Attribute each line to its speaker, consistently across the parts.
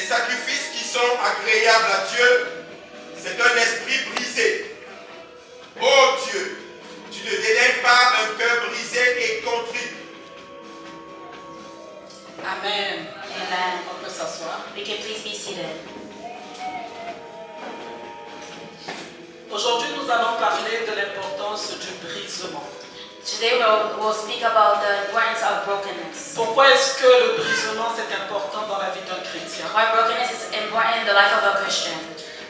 Speaker 1: sacrifices qui sont agréables à Dieu, c'est un esprit brisé. Oh Dieu, tu ne dédaignes pas un cœur brisé et contrit.
Speaker 2: Amen.
Speaker 3: Amen.
Speaker 2: On peut s'asseoir.
Speaker 3: We can please be seated.
Speaker 2: Aujourd'hui, nous allons parler de l'importance du brisement.
Speaker 3: Today we'll speak about the importance of brokenness.
Speaker 2: Pourquoi est-ce que le brisement c'est important dans la vie d'un chrétien?
Speaker 3: Why brokenness is important in the life of a Christian.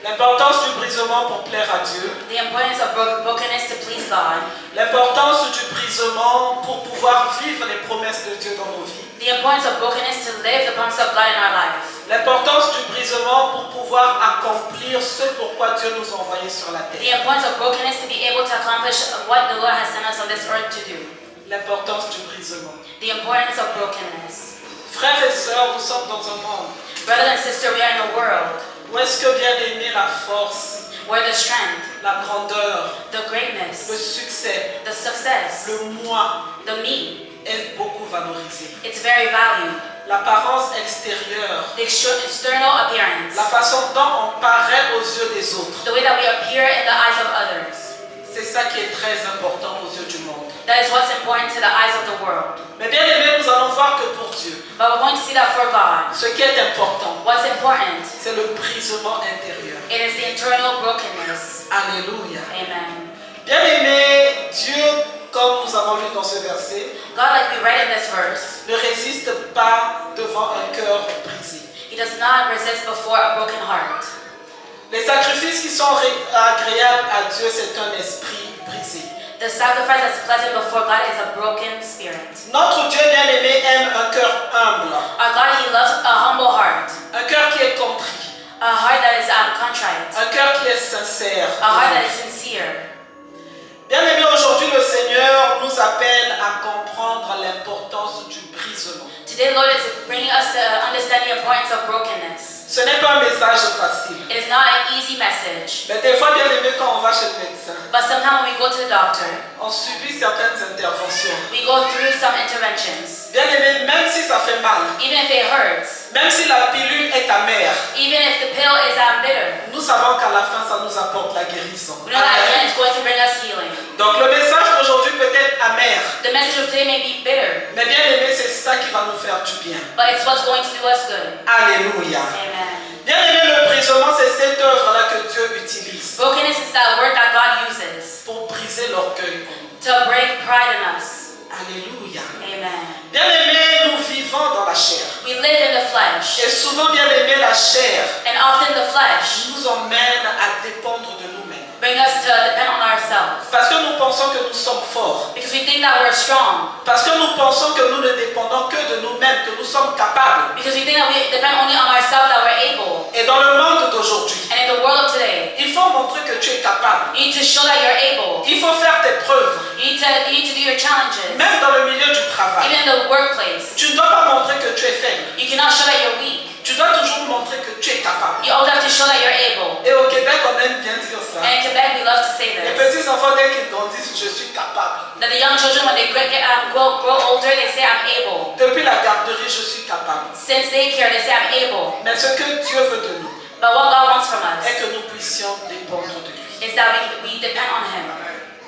Speaker 2: L'importance du brisement pour plaire à Dieu.
Speaker 3: The importance of brokenness to please God.
Speaker 2: L'importance du brisement pour pouvoir vivre les promesses de Dieu dans nos vies.
Speaker 3: The importance of brokenness to live the promise of God in our life.
Speaker 2: L'importance du brisement pour pouvoir accomplir ce pourquoi Dieu nous a envoyés sur la
Speaker 3: The
Speaker 2: terre.
Speaker 3: importance of brokenness to be able to accomplish what the Lord has sent us on this earth to do.
Speaker 2: L'importance du brisement.
Speaker 3: The importance of brokenness.
Speaker 2: Frères et sœurs, nous sommes dans un monde
Speaker 3: Brother and sister, we are in a world
Speaker 2: où est-ce que bien aimé la force,
Speaker 3: where the strength,
Speaker 2: la grandeur,
Speaker 3: the
Speaker 2: le
Speaker 3: greatness,
Speaker 2: succès,
Speaker 3: the success,
Speaker 2: le moi
Speaker 3: the me,
Speaker 2: est beaucoup valorisé.
Speaker 3: it's very valued.
Speaker 2: L'apparence extérieure,
Speaker 3: The external appearance,
Speaker 2: la façon dont on paraît aux yeux des autres,
Speaker 3: the way that we appear in the eyes of others,
Speaker 2: c'est ça qui est très important aux yeux du monde.
Speaker 3: that is what's important to the eyes of the world.
Speaker 2: Mais bien aimé, nous allons voir que pour Dieu,
Speaker 3: But we're going to see that for God,
Speaker 2: ce qui est important,
Speaker 3: what's important,
Speaker 2: c'est le brisement intérieur.
Speaker 3: it is the internal brokenness.
Speaker 2: Alléluia.
Speaker 3: Amen.
Speaker 2: Bien aimé, Dieu, comme nous avons lu dans ce verset,
Speaker 3: God, like we read in this verse,
Speaker 2: ne résiste pas devant un cœur brisé.
Speaker 3: He does not resist before a broken heart.
Speaker 2: Les sacrifices qui sont agréables à Dieu, c'est un esprit brisé.
Speaker 3: The sacrifice that's pleasant before God is a broken spirit.
Speaker 2: Notre Dieu bien-aimé aime un cœur humble,
Speaker 3: Our God, He loves a humble heart,
Speaker 2: un cœur qui est contrit,
Speaker 3: a heart that is contrite,
Speaker 2: un cœur qui est sincère.
Speaker 3: a heart that is sincere.
Speaker 2: Bien-aimé, aujourd'hui le Seigneur nous appelle à comprendre l'importance du brisement.
Speaker 3: Today, the Lord is bringing us to understand the importance of brokenness.
Speaker 2: Ce n'est pas un message facile.
Speaker 3: It is not an easy message.
Speaker 2: Mais des fois, bien-aimé, quand on va chez le médecin,
Speaker 3: But sometimes when we go to the doctor,
Speaker 2: on subit certaines interventions.
Speaker 3: we go through some interventions.
Speaker 2: Bien-aimé, même si ça fait mal,
Speaker 3: Even if it hurts,
Speaker 2: même si la pilule est amère,
Speaker 3: even if the pill is bitter,
Speaker 2: nous savons qu'à la fin, ça nous apporte la guérison.
Speaker 3: we know that at the end it's going to bring us healing.
Speaker 2: Donc le message d'aujourd'hui peut être amer,
Speaker 3: The message of today may be bitter,
Speaker 2: mais bien-aimé, c'est ça qui va nous faire du bien.
Speaker 3: but it's what's going to do us good.
Speaker 2: Alléluia.
Speaker 3: Amen.
Speaker 2: Bien-aimé, le brisement, c'est cette œuvre-là que Dieu utilise
Speaker 3: Brokenness is that word that God uses
Speaker 2: pour briser l'orgueil.
Speaker 3: to break pride in us.
Speaker 2: Alléluia.
Speaker 3: Amen.
Speaker 2: Bien-aimé, nous vivons dans la chair.
Speaker 3: We live in the flesh,
Speaker 2: Et souvent, bien-aimé, la chair
Speaker 3: and often the flesh
Speaker 2: nous emmène à dépendre de nous-mêmes.
Speaker 3: bring us to depend on ourselves.
Speaker 2: Parce que nous pensons que nous sommes forts.
Speaker 3: Because we think that we're strong.
Speaker 2: Parce que nous pensons que nous ne dépendons que de nous-mêmes, que nous sommes capables.
Speaker 3: Because we think that we depend only on ourselves, that we're able.
Speaker 2: Et dans le monde d'aujourd'hui,
Speaker 3: And in the world of today,
Speaker 2: il faut montrer que tu es capable.
Speaker 3: you need to show that you're able.
Speaker 2: Il faut faire tes preuves.
Speaker 3: You need to do your challenges.
Speaker 2: Même dans le milieu du travail.
Speaker 3: Even in the workplace,
Speaker 2: Tu ne dois pas montrer que tu es faible.
Speaker 3: you cannot show that you're weak.
Speaker 2: Tu dois toujours montrer que tu es capable.
Speaker 3: You always have to show that you're able.
Speaker 2: Et au Québec, on aime bien dire ça.
Speaker 3: And in Quebec, we love to say
Speaker 2: Les
Speaker 3: this.
Speaker 2: petits enfants, dès qu'ils grandissent, je suis capable.
Speaker 3: That the young children, when they grow older, they say, I'm able.
Speaker 2: Depuis la garderie, je suis capable.
Speaker 3: Since daycare, they say, I'm able.
Speaker 2: Mais ce que Dieu veut de nous
Speaker 3: But what God wants from us
Speaker 2: est que nous puissions dépendre de lui.
Speaker 3: is that we depend on Him.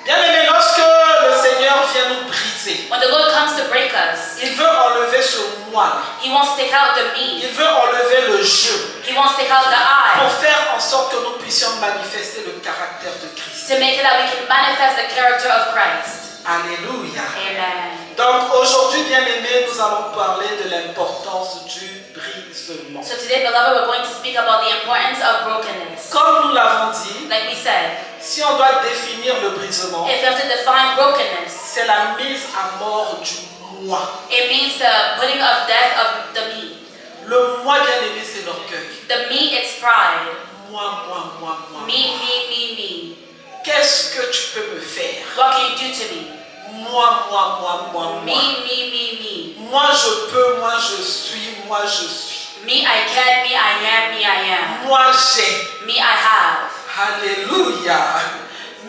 Speaker 2: Bien aimé, lorsque le Seigneur vient nous briser,
Speaker 3: When the Lord comes to break us,
Speaker 2: il veut enlever ce moi-là.
Speaker 3: He wants to take out the me.
Speaker 2: Il veut enlever le je
Speaker 3: He wants to take out the
Speaker 2: pour
Speaker 3: I,
Speaker 2: faire en sorte que nous puissions manifester le caractère de Christ.
Speaker 3: to make it that we can manifest the character of Christ.
Speaker 2: Alléluia.
Speaker 3: Amen.
Speaker 2: Donc aujourd'hui, bien aimé, nous allons parler de l'importance du brisement.
Speaker 3: So today, beloved, we're going to speak about the importance of brokenness.
Speaker 2: Comme nous l'avons dit,
Speaker 3: Like we said,
Speaker 2: si on doit définir le brisement,
Speaker 3: if you have to define brokenness,
Speaker 2: c'est la mise à mort du moi.
Speaker 3: it means the putting of death of the me.
Speaker 2: Le moi, bien aimé, c'est l'orgueil.
Speaker 3: The me, it's pride.
Speaker 2: Moi.
Speaker 3: Me.
Speaker 2: Qu'est-ce que tu peux me faire?
Speaker 3: What can you do to me?
Speaker 2: Moi.
Speaker 3: Me.
Speaker 2: Moi, je peux, moi, je suis, moi, je suis.
Speaker 3: Me, I can, me, I am.
Speaker 2: Moi, j'ai.
Speaker 3: Me, I have.
Speaker 2: Alléluia.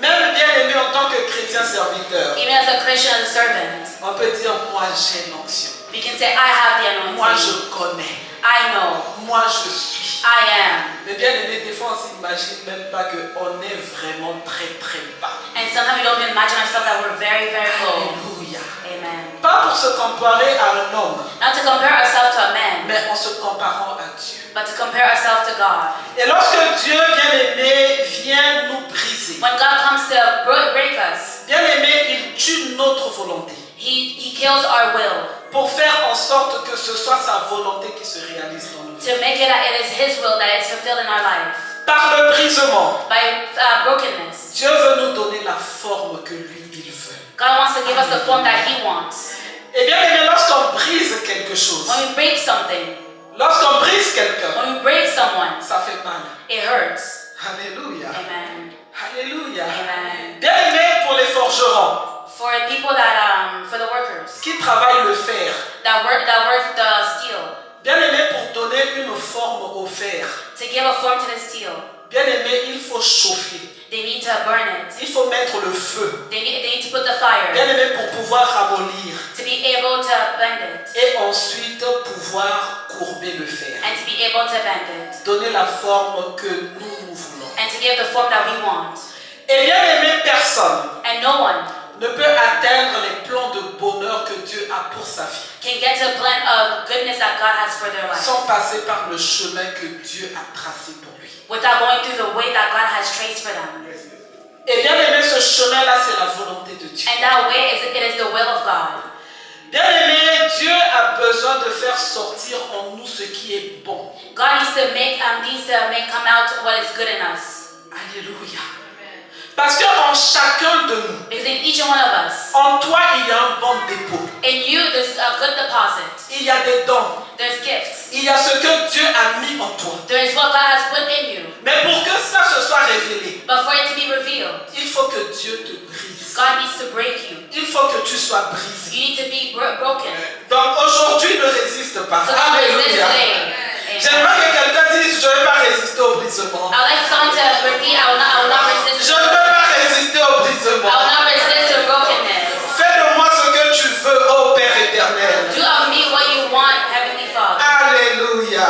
Speaker 2: Même bien aimé en tant que chrétien serviteur,
Speaker 3: Even as a Christian, as a servant,
Speaker 2: on peut dire moi, j'ai l'onction.
Speaker 3: we can say, I have the
Speaker 2: Moi,
Speaker 3: anointing.
Speaker 2: je connais.
Speaker 3: I know.
Speaker 2: Moi je suis.
Speaker 3: I am.
Speaker 2: Mais bien aimé, des fois on s'imagine même pas qu'on est vraiment très très bas.
Speaker 3: And sometimes we don't even imagine ourselves that we're very, very low.
Speaker 2: Alléluia.
Speaker 3: Amen.
Speaker 2: Pas pour se comparer à un homme,
Speaker 3: Not to compare ourselves to a man,
Speaker 2: mais en se comparant à Dieu.
Speaker 3: but to compare ourselves to God.
Speaker 2: Et lorsque Dieu, bien aimé, vient nous briser,
Speaker 3: When God comes to break us,
Speaker 2: bien aimé, il tue notre volonté
Speaker 3: He kills our will
Speaker 2: pour faire en sorte que ce soit sa volonté qui se réalise dans nous.
Speaker 3: to make it that it is His will that is fulfilled in our life.
Speaker 2: Par le brisement,
Speaker 3: By brokenness,
Speaker 2: Dieu veut nous donner la forme que lui, il veut.
Speaker 3: God wants to give us the form that He wants.
Speaker 2: Et bien aimé, lorsqu'on brise quelque chose,
Speaker 3: When we break something,
Speaker 2: lorsqu'on brise quelqu'un,
Speaker 3: when we break someone,
Speaker 2: ça fait mal.
Speaker 3: it hurts.
Speaker 2: Alléluia.
Speaker 3: Amen.
Speaker 2: Alléluia.
Speaker 3: Amen.
Speaker 2: Bien aimé, pour les forgerons
Speaker 3: For people that, for the workers
Speaker 2: qui travaillent le fer,
Speaker 3: that work the steel,
Speaker 2: bien aimé, pour donner une forme au fer,
Speaker 3: to give a form to the steel,
Speaker 2: bien aimé, il faut chauffer.
Speaker 3: they need to burn it.
Speaker 2: Il faut mettre le feu.
Speaker 3: They need to put the fire
Speaker 2: Bien aimé, pour pouvoir ramollir.
Speaker 3: to be able to bend it
Speaker 2: Et ensuite pouvoir courber le fer.
Speaker 3: and to be able to bend it
Speaker 2: Donner la forme que nous voulons.
Speaker 3: and to give the form that we want.
Speaker 2: Et bien aimé, personne
Speaker 3: And no one
Speaker 2: ne peut atteindre les plans de bonheur que Dieu a pour sa vie
Speaker 3: can get to a plan of goodness that God has for their life
Speaker 2: sans passer par le chemin que Dieu a tracé pour lui.
Speaker 3: without going through the way that God has traced for them.
Speaker 2: Et bien aimé, ce chemin-là, c'est la volonté de Dieu.
Speaker 3: And that way it is the will of God.
Speaker 2: Bien aimé, Dieu a besoin de faire sortir en nous ce qui est bon.
Speaker 3: God needs to make come out what is good in us.
Speaker 2: Alléluia. Parce qu'en chacun de nous,
Speaker 3: Because in each one of us,
Speaker 2: en toi, il y a un bon dépôt.
Speaker 3: in you there's a good deposit.
Speaker 2: Il y a des dons.
Speaker 3: There's gifts.
Speaker 2: Il y a ce que Dieu a mis en toi.
Speaker 3: There is what God has put in you.
Speaker 2: Mais pour que ça se soit révélé,
Speaker 3: But for it to be revealed,
Speaker 2: il faut que Dieu te brise.
Speaker 3: God needs to break you.
Speaker 2: Il faut que tu sois brisé.
Speaker 3: You need to be broken.
Speaker 2: Donc aujourd'hui, ne résiste pas.
Speaker 3: So don't resist
Speaker 2: Alléluia.
Speaker 3: today. Amen.
Speaker 2: J'aimerais que quelqu'un dise, je ne vais pas résister au brisement.
Speaker 3: I would like someone to repeat, I will not resist.
Speaker 2: Je ne vais pas résister au
Speaker 3: I
Speaker 2: brisement.
Speaker 3: will not resist the brokenness.
Speaker 2: Fais de moi ce que tu veux, ô Père éternel.
Speaker 3: Do of me what you want, Heavenly Father.
Speaker 2: Alléluia.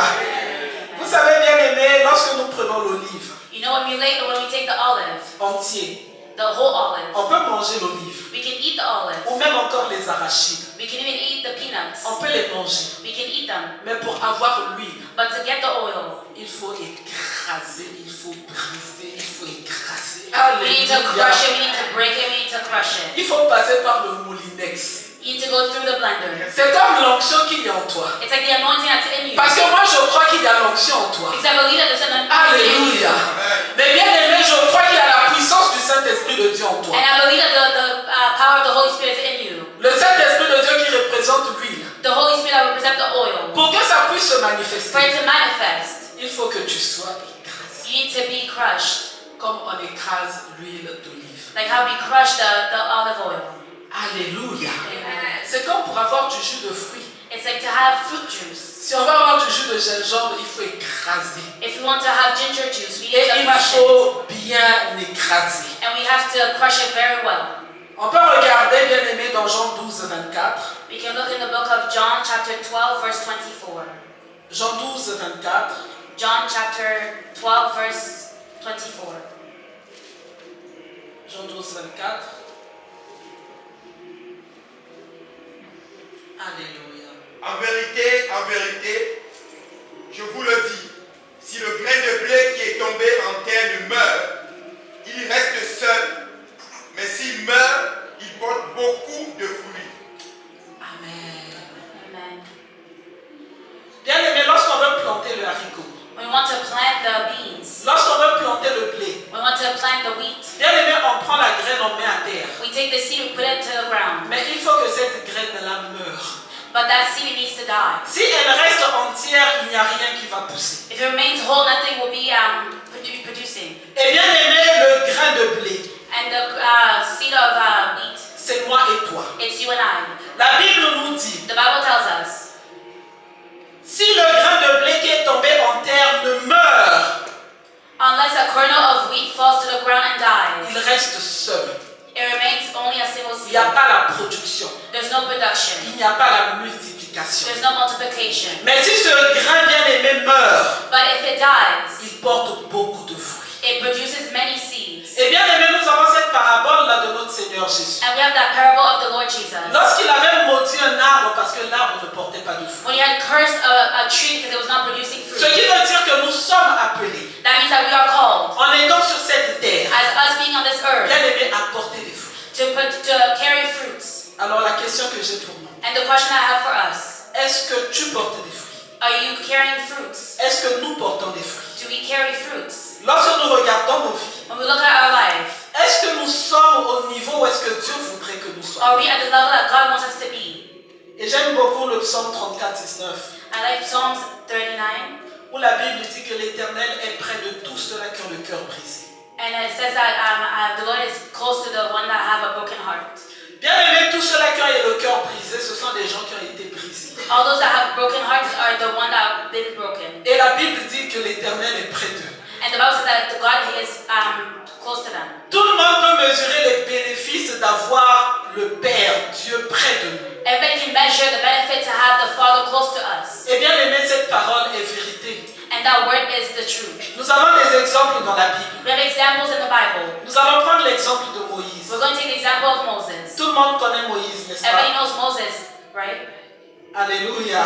Speaker 2: Vous savez, bien aimé, lorsque nous prenons l'olive
Speaker 3: You know when we take the olive,
Speaker 2: entier,
Speaker 3: the whole olive,
Speaker 2: on peut manger l'olive.
Speaker 3: we can eat the olive.
Speaker 2: Ou même encore les arachides.
Speaker 3: We can even eat the peanuts.
Speaker 2: On peut les manger.
Speaker 3: We can eat them.
Speaker 2: Mais pour avoir l'huile,
Speaker 3: But to get the oil,
Speaker 2: il faut écraser, il faut briser, il faut écraser.
Speaker 3: we need to
Speaker 2: Alléluia.
Speaker 3: crush it, we need to break it, we need to crush it.
Speaker 2: Il faut passer par le moulinex.
Speaker 3: You need to go through the blender.
Speaker 2: C'est comme l'onction qu'il y a en toi.
Speaker 3: It's like the anointing that's in you.
Speaker 2: Parce que moi, je crois qu'il y a l'onction en toi.
Speaker 3: Because I believe that there's an anointing in you.
Speaker 2: Alléluia. Mais bien aimé, je crois qu'il y a la puissance du Saint-Esprit de Dieu en toi.
Speaker 3: And I believe that the power of the Holy Spirit is in you.
Speaker 2: Le Saint-Esprit de Dieu qui représente l'huile.
Speaker 3: The Holy Spirit that represents the oil.
Speaker 2: Pour que ça puisse se
Speaker 3: For
Speaker 2: manifester,
Speaker 3: it to manifest,
Speaker 2: il faut que tu sois écrasé.
Speaker 3: you need to be crushed.
Speaker 2: Comme on écrase l'huile d'olive.
Speaker 3: Like how we crush the olive oil.
Speaker 2: Alléluia.
Speaker 3: Amen.
Speaker 2: C'est comme pour avoir du jus de fruits.
Speaker 3: It's like to have fruit juice.
Speaker 2: Si on veut avoir du jus de gingembre, il faut écraser.
Speaker 3: If we want to have ginger juice, we
Speaker 2: Et
Speaker 3: need to
Speaker 2: il
Speaker 3: crush it.
Speaker 2: faut bien écraser.
Speaker 3: And we have to crush it very well.
Speaker 2: On peut regarder, bien aimé, dans Jean 12, 24.
Speaker 3: We can look in the book of John chapter 12 verse 24.
Speaker 2: Jean 12, 24.
Speaker 3: John chapter 12 verse 24.
Speaker 2: Jean 12, 24. Alléluia.
Speaker 1: En vérité, je vous le dis, si le grain de blé qui est tombé en terre ne meurt, il reste seul, mais s'il meurt, il porte beaucoup de fruits.
Speaker 2: Amen.
Speaker 3: Amen.
Speaker 2: Bien aimé, lorsqu'on veut planter le haricot,
Speaker 3: When we want to plant the beans,
Speaker 2: lorsqu'on veut planter le blé,
Speaker 3: we want to plant the wheat.
Speaker 2: bien aimé, on prend la graine, on met à terre.
Speaker 3: We take the seed, we put it to the ground.
Speaker 2: Mais il faut que cette graine-là meure.
Speaker 3: But that seed needs to die.
Speaker 2: Si elle reste entière, il n'y a rien qui va pousser.
Speaker 3: If it remains whole, nothing will be producing.
Speaker 2: Et bien aimé, le grain de blé,
Speaker 3: And the seed of wheat,
Speaker 2: c'est moi et toi.
Speaker 3: it's you and I.
Speaker 2: La Bible nous dit,
Speaker 3: The Bible tells us,
Speaker 2: si le grain de blé qui est tombé en terre ne meurt,
Speaker 3: unless a kernel of wheat falls to the ground and dies,
Speaker 2: il reste seul.
Speaker 3: it remains only a single
Speaker 2: Il
Speaker 3: seed.
Speaker 2: n'y a pas la production.
Speaker 3: There's no production.
Speaker 2: Il n'y a pas la multiplication.
Speaker 3: There's no multiplication.
Speaker 2: Mais si ce grain
Speaker 3: it dies,
Speaker 2: il porte beaucoup de fruits.
Speaker 3: it produces many seeds.
Speaker 2: Et bien aimé, nous avons cette parabole-là de notre Seigneur Jésus.
Speaker 3: And we have that parable of the Lord Jesus.
Speaker 2: Lorsqu'il avait maudit un arbre parce que l'arbre ne portait pas de fruits.
Speaker 3: When he had cursed a tree because it was not producing
Speaker 2: Ce
Speaker 3: fruit.
Speaker 2: qui veut dire que nous sommes appelés,
Speaker 3: That means that we are called,
Speaker 2: en étant sur cette terre,
Speaker 3: as us being on this earth,
Speaker 2: bien aimé, à porter des fruits.
Speaker 3: to carry fruits.
Speaker 2: Alors la question que j'ai pour nous,
Speaker 3: And the question I have for us,
Speaker 2: est-ce que tu portes des fruits?
Speaker 3: are you carrying fruits?
Speaker 2: Est-ce que nous portons des fruits?
Speaker 3: Do we carry fruits?
Speaker 2: Lorsque nous regardons nos vies,
Speaker 3: When we look at our life,
Speaker 2: est-ce que nous sommes au niveau où est-ce que Dieu voudrait que nous soyons?
Speaker 3: are we at the level that God wants us to be?
Speaker 2: Et j'aime beaucoup le psaume 34, 19,
Speaker 3: I like Psalms 39,
Speaker 2: où la Bible dit que l'Éternel est près de tous ceux-là qui ont le cœur brisé.
Speaker 3: and it says that the Lord is close to the one that have a broken heart.
Speaker 2: Bien aimé, tous ceux-là qui ont le cœur brisé, ce sont des gens qui ont été brisés.
Speaker 3: All those that have broken hearts are the one that have been broken.
Speaker 2: Et la Bible dit que l'Éternel est près d'eux.
Speaker 3: And the Bible says that the God is close to them.
Speaker 2: Tout le monde peut mesurer les bénéfices d'avoir le Père, Dieu, près de nous.
Speaker 3: Everybody can measure the benefit to have the Father close to us.
Speaker 2: Et bien aimé, cette parole est vérité.
Speaker 3: And that word is the truth.
Speaker 2: Nous avons des exemples dans la Bible.
Speaker 3: We have examples in the Bible.
Speaker 2: Nous allons prendre l'exemple de Moïse.
Speaker 3: We're going to take the example of Moses.
Speaker 2: Tout le monde connaît Moïse, n'est-ce
Speaker 3: Everybody
Speaker 2: pas?
Speaker 3: knows Moses, right?
Speaker 2: Alléluia.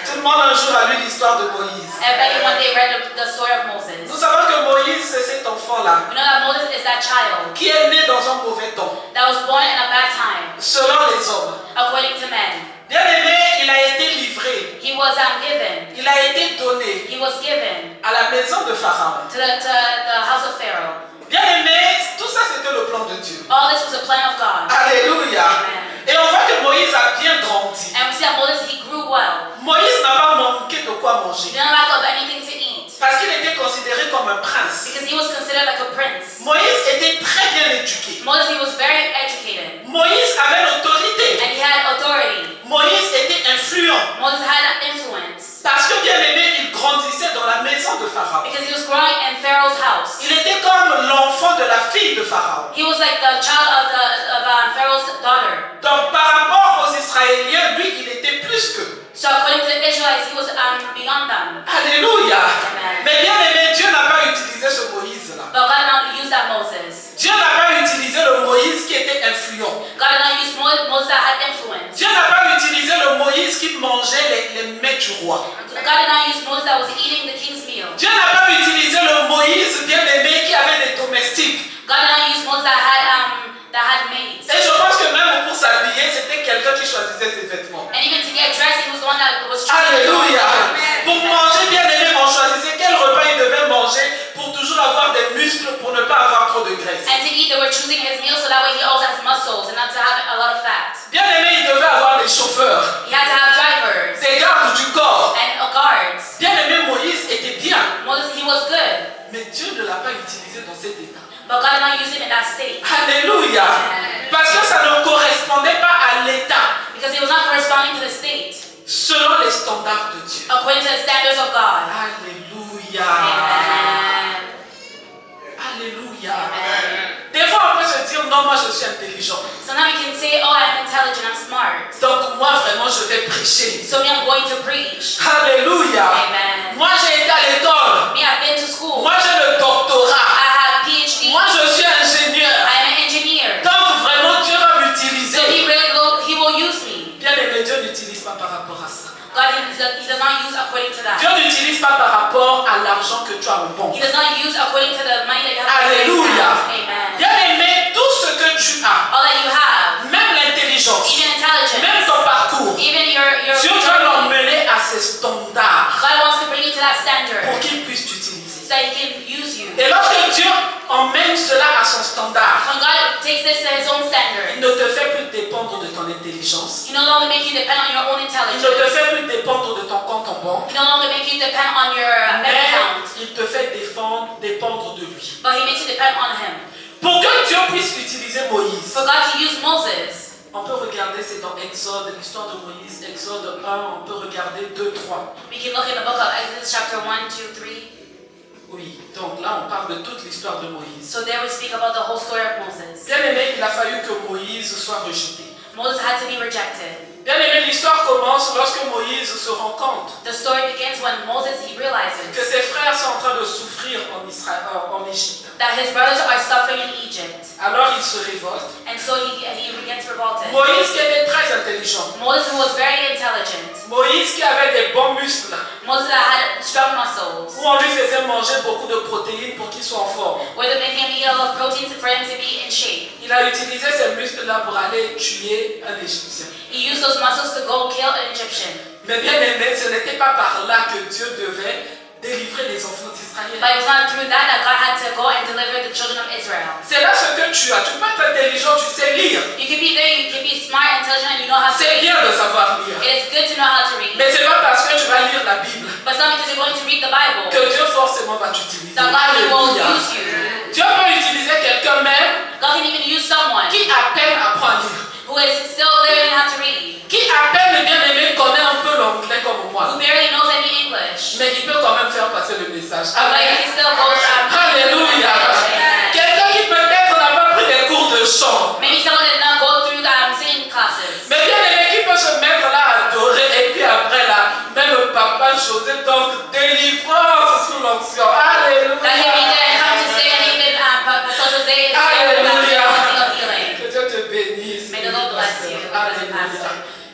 Speaker 2: Tout le monde un jour a lu l'histoire de Moïse.
Speaker 3: Everybody one day read the story of Moses.
Speaker 2: Nous savons que Moïse, c'est cet enfant-là
Speaker 3: We know that Moses is that child
Speaker 2: qui est né dans un mauvais temps,
Speaker 3: that was born in a bad time,
Speaker 2: selon les hommes.
Speaker 3: according to men.
Speaker 2: Bien aimé, il a été livré,
Speaker 3: He was given.
Speaker 2: il a été donné
Speaker 3: He was given
Speaker 2: à la maison de Pharaon.
Speaker 3: to the house of Pharaoh.
Speaker 2: Bien aimé, tout ça c'était le plan de Dieu.
Speaker 3: All this was a plan of God.
Speaker 2: Alléluia.
Speaker 3: Amen.
Speaker 2: Et on voit que Moïse a bien grandi.
Speaker 3: And we see that Moses, he grew well.
Speaker 2: Moïse n'a pas manqué de quoi
Speaker 3: He
Speaker 2: manger.
Speaker 3: didn't lack of anything to eat
Speaker 2: Parce qu'il était considéré comme un prince.
Speaker 3: because he was considered like a prince.
Speaker 2: Moïse était très bien éduqué.
Speaker 3: Moses, he was very educated
Speaker 2: Moïse avait l'autorité.
Speaker 3: and he had authority.
Speaker 2: Moïse était influent.
Speaker 3: Moses had an influence
Speaker 2: Parce que bien aimé, il grandissait dans la maison de Pharaon.
Speaker 3: because he was growing in Pharaoh's house.
Speaker 2: Il était comme l'enfant de la fille de Pharaon.
Speaker 3: He was like the child of Pharaoh's daughter.
Speaker 2: Donc par rapport aux Israéliens, lui, il était plus qu'eux.
Speaker 3: So according to the Israelites, he was beyond them.
Speaker 2: Alléluia.
Speaker 3: Amen.
Speaker 2: Mais bien aimé, Dieu n'a pas utilisé ce Moïse-là.
Speaker 3: But God did not use that Moses.
Speaker 2: Dieu n'a pas utilisé le Moïse qui était influent.
Speaker 3: God did not use Moses that had influence.
Speaker 2: Dieu n'a pas utilisé le Moïse qui mangeait les mets du roi.
Speaker 3: God did not use Moses that was eating the king's meal.
Speaker 2: Dieu n'a pas utilisé le Moïse bien aimé qui avait des domestiques.
Speaker 3: God did not use Moses that had maids.
Speaker 2: Et je pense que même pour s'habiller, c'était quelqu'un qui choisissait ses vêtements.
Speaker 3: And even to get dressed, he was the one that was choosing.
Speaker 2: Alléluia. Pour manger bien aimé, on choisissait quel repas il devait manger pour toujours avoir des muscles, pour ne pas avoir trop de graisse.
Speaker 3: And to eat, they were choosing his meal so that way he always has muscles and not to have a lot of fat.
Speaker 2: Bien aimé, il devait avoir des chauffeurs,
Speaker 3: He had to have drivers
Speaker 2: des gardes du corps.
Speaker 3: and guards.
Speaker 2: Bien aimé, Moïse était bien,
Speaker 3: Moses, he was good,
Speaker 2: mais Dieu ne l'a pas utilisé dans cet état.
Speaker 3: but God did not use him in that state
Speaker 2: Alléluia. Parce que ça ne correspondait pas à l'état
Speaker 3: because he was not corresponding to the state
Speaker 2: selon les standards de Dieu.
Speaker 3: according to the standards of God.
Speaker 2: Alléluia.
Speaker 3: Amen.
Speaker 2: Alléluia.
Speaker 3: Amen.
Speaker 2: Des fois, on peut se dire, non, moi je suis intelligent.
Speaker 3: Sometimes we can say, oh, I'm intelligent, I'm smart.
Speaker 2: Donc moi vraiment je vais prêcher.
Speaker 3: So me, I'm going to preach.
Speaker 2: Alléluia.
Speaker 3: Amen.
Speaker 2: Moi j'ai été à l'école.
Speaker 3: Me, I've been to school.
Speaker 2: Moi j'ai le doctorat.
Speaker 3: I have PhD.
Speaker 2: Moi je suis ingénieur.
Speaker 3: I'm an engineer.
Speaker 2: Donc vraiment Dieu va
Speaker 3: So
Speaker 2: m'utiliser.
Speaker 3: he will use me.
Speaker 2: Bien aimé, Dieu n'utilise pas par rapport à ça.
Speaker 3: God, he does not use according to that.
Speaker 2: Dieu n'utilise pas par rapport à l'argent que tu as au banque.
Speaker 3: He does not use according to the money that you have.
Speaker 2: Alléluia.
Speaker 3: Amen.
Speaker 2: Bien aimé, tout ce que tu as,
Speaker 3: All that you have,
Speaker 2: même l'intelligence,
Speaker 3: even intelligence,
Speaker 2: même ton parcours,
Speaker 3: even your
Speaker 2: Dieu doit l'emmener à ses standards
Speaker 3: God wants to bring you to that standard
Speaker 2: pour qu'il puisse t'utiliser.
Speaker 3: so that he can use you.
Speaker 2: Et lorsque Dieu emmène cela à son standard,
Speaker 3: When God takes this to his own
Speaker 2: il
Speaker 3: standard,
Speaker 2: ne te fait plus dépendre de ton intelligence.
Speaker 3: he no longer make you depend on your own
Speaker 2: Il ne te
Speaker 3: intelligence.
Speaker 2: fait plus dépendre de ton compte en banque.
Speaker 3: He no longer make you depend on your bank
Speaker 2: Mais
Speaker 3: account,
Speaker 2: il te fait dépendre de lui.
Speaker 3: but he makes you depend on him.
Speaker 2: Pour que Dieu puisse utiliser Moïse,
Speaker 3: For God to use Moses,
Speaker 2: on peut regarder, c'est dans Exode, l'histoire de Moïse, Exode 1, on peut regarder 2, 3.
Speaker 3: we can look in the book of Exodus chapter 1, 2, 3.
Speaker 2: Oui, donc là on parle de toute l'histoire de Moïse.
Speaker 3: So there we speak about the whole story of Moses.
Speaker 2: Bien aimé, il a fallu que Moïse soit rejeté.
Speaker 3: Moses had to be rejected.
Speaker 2: Bien aimé, l'histoire commence lorsque Moïse se rend compte
Speaker 3: The story begins when Moses, he realizes
Speaker 2: que ses frères sont en train de souffrir en Égypte.
Speaker 3: that his brothers are suffering in Egypt.
Speaker 2: Alors il se révolte.
Speaker 3: And so he gets revolted.
Speaker 2: Moïse qui était très intelligent.
Speaker 3: Moses, who was very intelligent.
Speaker 2: Moïse qui avait des bons muscles.
Speaker 3: Moses that had strong muscles.
Speaker 2: Où on lui faisait manger beaucoup de protéines pour qu'il soit en forme.
Speaker 3: Where they make him eat a lot of protein for him to be in shape.
Speaker 2: Il a utilisé ces muscles-là pour aller tuer un Égyptien.
Speaker 3: He used those muscles to go kill an Egyptian.
Speaker 2: Mais bien aimé, ce n'était pas par là que Dieu devait délivrer les enfants d'Israël.
Speaker 3: But it was not through that God had to go and deliver the children of Israel.
Speaker 2: C'est là ce que tu as. Tu peux être intelligent, tu sais lire.
Speaker 3: You can be there, you can be smart, intelligent, and you know how to
Speaker 2: C'est
Speaker 3: read.
Speaker 2: bien de savoir lire.
Speaker 3: It is good to know how to read.
Speaker 2: Mais c'est pas parce que tu vas lire la Bible
Speaker 3: But it's not because you're going to read the Bible
Speaker 2: que Dieu forcément va t'utiliser.
Speaker 3: that God will
Speaker 2: Alléluia.
Speaker 3: use you.
Speaker 2: Dieu peut utiliser quelqu'un même
Speaker 3: God can even use someone
Speaker 2: qui à peine apprend à lire.
Speaker 3: who is still learning how to read,
Speaker 2: Qui à peine bien aimé connaît un peu l'anglais comme moi.
Speaker 3: who barely knows any English.
Speaker 2: Mais il peut quand même faire passer le message.
Speaker 3: But
Speaker 2: Amen.
Speaker 3: he still goes
Speaker 2: Alléluia. Quelqu'un qui peut-être n'a pas pris des cours de chant.
Speaker 3: Maybe someone did not go through singing classes.
Speaker 2: Mais bien aimé, qui peut se mettre là à adorer et puis après là, même papa José, donc délivrance sous l'onction. Alléluia.
Speaker 3: That he be there and come to sing and even Pastor Jose is
Speaker 2: Alléluia.
Speaker 3: of healing.
Speaker 2: Que Dieu te bénisse.
Speaker 3: May the Lord bless you,
Speaker 2: Alléluia.
Speaker 3: Pastor.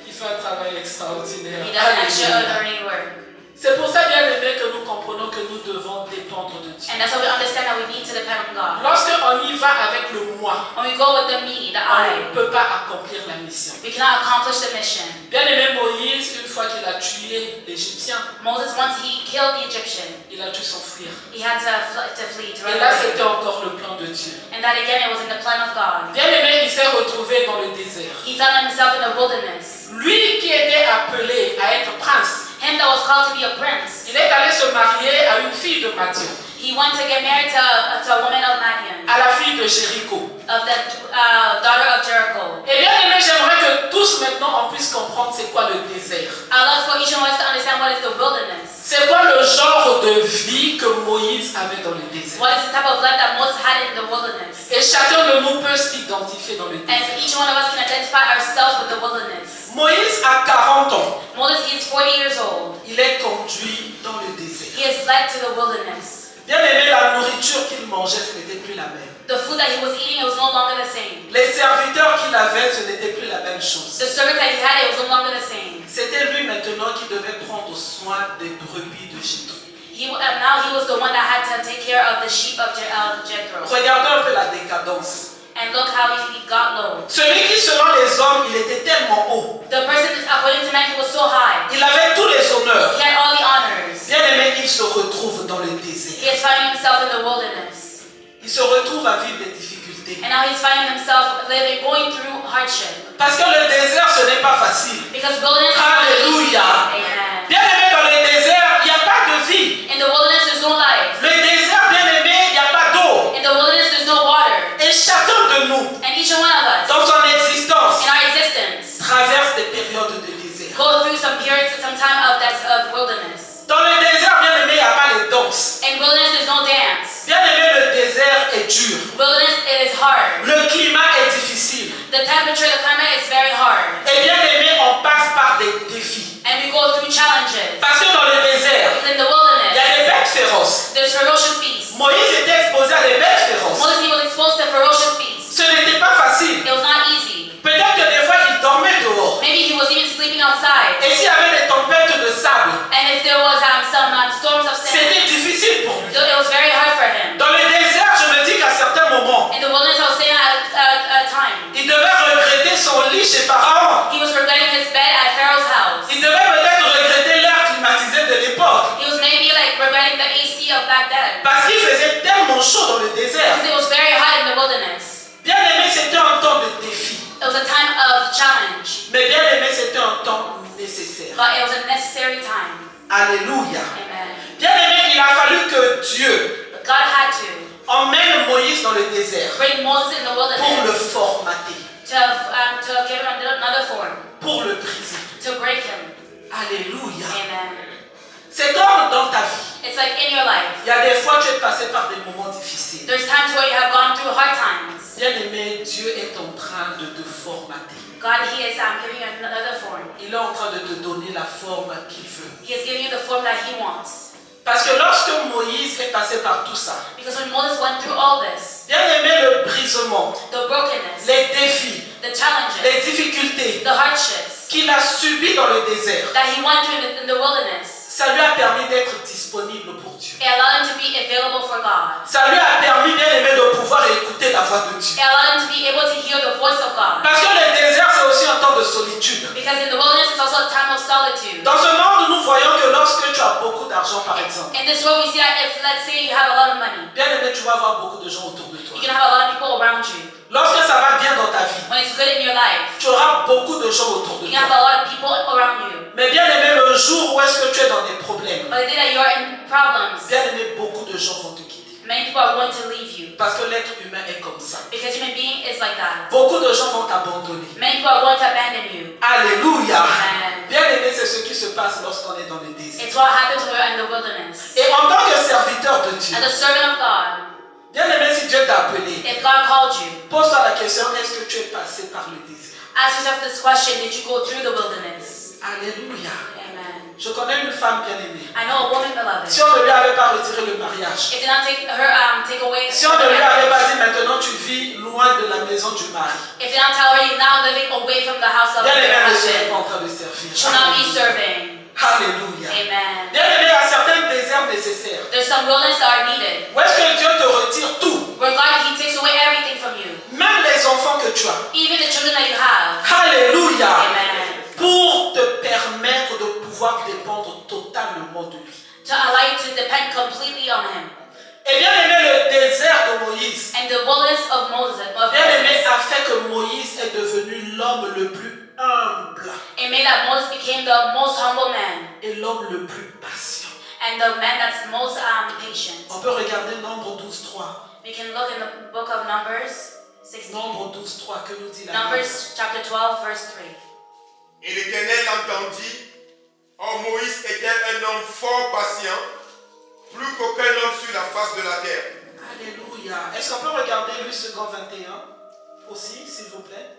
Speaker 2: Il fait un travail extraordinaire.
Speaker 3: He does an
Speaker 2: Alléluia.
Speaker 3: extraordinary work.
Speaker 2: C'est pour ça, bien aimé, que nous comprenons que nous devons dépendre de Dieu.
Speaker 3: And that's why we understand that we need to depend on God.
Speaker 2: Lorsqu'on y va avec le moi,
Speaker 3: When we go with the me, the
Speaker 2: on
Speaker 3: I,
Speaker 2: ne peut pas accomplir la mission.
Speaker 3: we cannot accomplish the mission.
Speaker 2: Bien aimé Moïse, une fois qu'il a tué l'Égyptien,
Speaker 3: Moses, once he killed the Egyptian,
Speaker 2: il a dû s'enfuir.
Speaker 3: he had to flee, to
Speaker 2: Et
Speaker 3: run
Speaker 2: là,
Speaker 3: away.
Speaker 2: c'était encore le plan de Dieu.
Speaker 3: And that again, it was in the plan of God.
Speaker 2: Bien aimé, il s'est retrouvé dans le désert.
Speaker 3: He found himself in the wilderness.
Speaker 2: Lui qui était appelé à être prince,
Speaker 3: Him that was called to be a prince,
Speaker 2: il est allé se marier à une fille de Madian,
Speaker 3: he went to get married to a woman of Madian,
Speaker 2: à la fille de Jéricho.
Speaker 3: of the daughter of Jericho.
Speaker 2: Et bien aimé, j'aimerais que tous maintenant on puisse comprendre c'est quoi le désert.
Speaker 3: I'd love for each one of us to understand what is the wilderness.
Speaker 2: C'est quoi le genre de vie que Moïse avait dans le désert.
Speaker 3: What is the type of life that Moses had in the wilderness?
Speaker 2: Et chacun de nous peut s'identifier dans le
Speaker 3: And
Speaker 2: désert.
Speaker 3: each one of us can identify ourselves with the wilderness.
Speaker 2: Moïse a 40 ans.
Speaker 3: Moses, he is 40 years old.
Speaker 2: Il est conduit dans le désert.
Speaker 3: He is led to the wilderness.
Speaker 2: Bien aimé, la nourriture qu'il mangeait, ce n'était plus la même.
Speaker 3: The food that he was eating, it was no longer the same.
Speaker 2: Les serviteurs qu'il avait, ce n'était plus la même chose.
Speaker 3: The servants that he had, it was no longer the same.
Speaker 2: C'était lui maintenant qui devait prendre soin des brebis de Jethro.
Speaker 3: Now he was the one that had to take care of the sheep of Jethro.
Speaker 2: Regardons un peu la décadence.
Speaker 3: And look how he got low.
Speaker 2: Celui qui, selon les hommes, il était tellement haut.
Speaker 3: The person, according to man, he was so high.
Speaker 2: Il avait tous les honneurs.
Speaker 3: He had all the honors.
Speaker 2: Bien aimé, il se retrouve dans le désert.
Speaker 3: He is finding himself in the wilderness.
Speaker 2: Il se retrouve à vivre des difficultés.
Speaker 3: And now he's finding himself going through hardship.
Speaker 2: Parce que le désert, ce n'est pas facile.
Speaker 3: Because wilderness is not easy.
Speaker 2: Alléluia.
Speaker 3: Amen.
Speaker 2: Bien aimé, dans le désert, il n'y a pas de vie.
Speaker 3: In the wilderness, there's no life.
Speaker 2: Le désert, bien aimé, il n'y a pas d'eau.
Speaker 3: In the wilderness, there's no water.
Speaker 2: Et chacun de nous,
Speaker 3: And each one of us,
Speaker 2: dans son existence,
Speaker 3: in our existence,
Speaker 2: traverse des périodes de désert.
Speaker 3: go through some periods, some time of wilderness.
Speaker 2: Dans le désert, bien aimé, il n'y a pas les danses.
Speaker 3: In wilderness, there's no dance.
Speaker 2: Bien aimé, le désert est dur.
Speaker 3: Wilderness, it is hard.
Speaker 2: Le climat est difficile.
Speaker 3: The temperature, the climate is very hard.
Speaker 2: Et bien aimé, on passe par des défis.
Speaker 3: And we go through challenges.
Speaker 2: Parce que dans le désert,
Speaker 3: Because in the
Speaker 2: il y
Speaker 3: wilderness,
Speaker 2: a des bêtes féroces.
Speaker 3: there's ferocious beasts.
Speaker 2: Moïse était exposé à des bêtes féroces.
Speaker 3: Moses, he was exposed to ferocious beasts.
Speaker 2: Ce n'était pas facile.
Speaker 3: It was not easy.
Speaker 2: Peut-être que des fois, il dormait dehors.
Speaker 3: Maybe he was even sleeping outside.
Speaker 2: Et s'il y avait des tempêtes de sable,
Speaker 3: And if there was some storms of sand,
Speaker 2: c'était difficile pour lui.
Speaker 3: it was very hard for him.
Speaker 2: Dans le désert, je me dis qu'à certains moments,
Speaker 3: In the wilderness, I was saying at a time,
Speaker 2: il devait regretter son lit chez Pharaon.
Speaker 3: he was regretting his bed at Pharaoh's house.
Speaker 2: Il devait peut-être regretter l'air climatisé de l'époque.
Speaker 3: He was maybe like regretting the AC of back then.
Speaker 2: Parce qu'il faisait tellement chaud dans le désert.
Speaker 3: Because it was very hot in the wilderness.
Speaker 2: Bien aimé, c'était un temps de défi.
Speaker 3: It was a time of challenge.
Speaker 2: Mais bien aimé, c'était un temps nécessaire.
Speaker 3: But it was a necessary time.
Speaker 2: Alléluia.
Speaker 3: Amen.
Speaker 2: Bien aimé, il a fallu que Dieu
Speaker 3: But God had to
Speaker 2: emmène Moïse dans le désert
Speaker 3: bring Moses in the
Speaker 2: pour le
Speaker 3: wilderness
Speaker 2: formater,
Speaker 3: to give him another form,
Speaker 2: pour le briser.
Speaker 3: to break him.
Speaker 2: Alléluia.
Speaker 3: Amen.
Speaker 2: C'est comme dans ta vie.
Speaker 3: It's like in your life.
Speaker 2: Il y a des fois tu es passé par des moments difficiles.
Speaker 3: There's times where you have gone through hard times.
Speaker 2: Bien aimé, Dieu est en train de te formater.
Speaker 3: God, He is giving you another form.
Speaker 2: Il est en train de te donner la forme qu'il veut.
Speaker 3: He is giving you the form that He wants.
Speaker 2: Parce que lorsque Moïse est passé par tout ça,
Speaker 3: Because when Moses went through all this,
Speaker 2: bien aimé, le brisement,
Speaker 3: the brokenness,
Speaker 2: les défis,
Speaker 3: the challenges,
Speaker 2: les difficultés
Speaker 3: the hardships
Speaker 2: qu'il a subies dans le désert,
Speaker 3: that he went through in the wilderness,
Speaker 2: ça lui a permis d'être disponible pour Dieu.
Speaker 3: it allowed him to be available for God.
Speaker 2: Ça lui a permis, bien aimé, de pouvoir écouter la voix de Dieu.
Speaker 3: It allowed him to be able to hear the voice of God.
Speaker 2: Parce que le désert, c'est aussi un temps de solitude.
Speaker 3: Because in the wilderness, it's also a time of solitude.
Speaker 2: Dans ce monde, nous voyons que lorsque tu as beaucoup d'argent, par exemple,
Speaker 3: In this world, we see that if, let's say, you have a lot of money,
Speaker 2: bien aimé, tu vas avoir beaucoup de gens autour de toi.
Speaker 3: you can have a lot of people around you.
Speaker 2: Lorsque ça va bien dans ta vie,
Speaker 3: When it's good in your life,
Speaker 2: tu auras beaucoup de gens autour de
Speaker 3: you can have
Speaker 2: toi.
Speaker 3: a lot of people around you.
Speaker 2: Mais bien aimé, le jour où est-ce que tu es dans des problèmes,
Speaker 3: But the day that you're in problems,
Speaker 2: bien aimé, beaucoup de gens vont te quitter.
Speaker 3: many people are going to leave you.
Speaker 2: Parce que l'être humain est comme ça.
Speaker 3: Because human being is like that.
Speaker 2: Beaucoup de gens vont t'abandonner.
Speaker 3: Many people are going to abandon you.
Speaker 2: Alléluia.
Speaker 3: Amen.
Speaker 2: Bien aimé, c'est ce qui se passe lorsqu'on est dans le désert.
Speaker 3: It's what happens when we're in the wilderness.
Speaker 2: Et en tant que serviteur de Dieu,
Speaker 3: As a servant of God,
Speaker 2: bien aimé, si Dieu t'a appelé,
Speaker 3: if God called you,
Speaker 2: pose-toi la question, est-ce que tu es passé par le désert?
Speaker 3: ask yourself this question: did you go through the wilderness?
Speaker 2: Alléluia.
Speaker 3: Amen.
Speaker 2: Je connais une femme bien aimée.
Speaker 3: I know a woman, beloved.
Speaker 2: Si on ne lui avait pas retiré le mariage,
Speaker 3: If did not take away
Speaker 2: si on ne lui avait pas dit maintenant tu vis loin de la maison du mari,
Speaker 3: if did not tell her you're now living away from the house of
Speaker 2: bien
Speaker 3: your
Speaker 2: aimé, elle ne serait
Speaker 3: husband,
Speaker 2: pas en train de servir.
Speaker 3: she will not be serving.
Speaker 2: Alléluia.
Speaker 3: Amen.
Speaker 2: Bien aimé, il y a certains déserts nécessaires.
Speaker 3: There's some wilderness that are needed.
Speaker 2: Où est-ce que Dieu te retire tout?
Speaker 3: Where God, He takes away everything from you.
Speaker 2: Même les enfants que tu as.
Speaker 3: Even the children that you have.
Speaker 2: Alléluia.
Speaker 3: Amen.
Speaker 2: Pour te permettre de pouvoir dépendre totalement de lui.
Speaker 3: To allow you to depend completely on Him.
Speaker 2: Et bien aimé, le désert de Moïse,
Speaker 3: And the wilderness of Moses,
Speaker 2: bien aimé, a fait que Moïse est devenu l'homme le plus humble
Speaker 3: it made that Moses became the most humble man.
Speaker 2: et l'homme le plus patient.
Speaker 3: And the man that's most patient.
Speaker 2: On peut regarder Nombre 12.3.
Speaker 3: We can look in the book of Numbers 16.
Speaker 2: Nombre 12.3, que nous dit la Bible?
Speaker 3: Numbers chapter 12, verse 3.
Speaker 1: Et l'Éternel entendit. Or Moïse était un homme fort patient, plus qu'aucun homme sur la face de la terre.
Speaker 2: Alléluia. Est-ce qu'on peut regarder Luc 21 aussi, s'il vous plaît?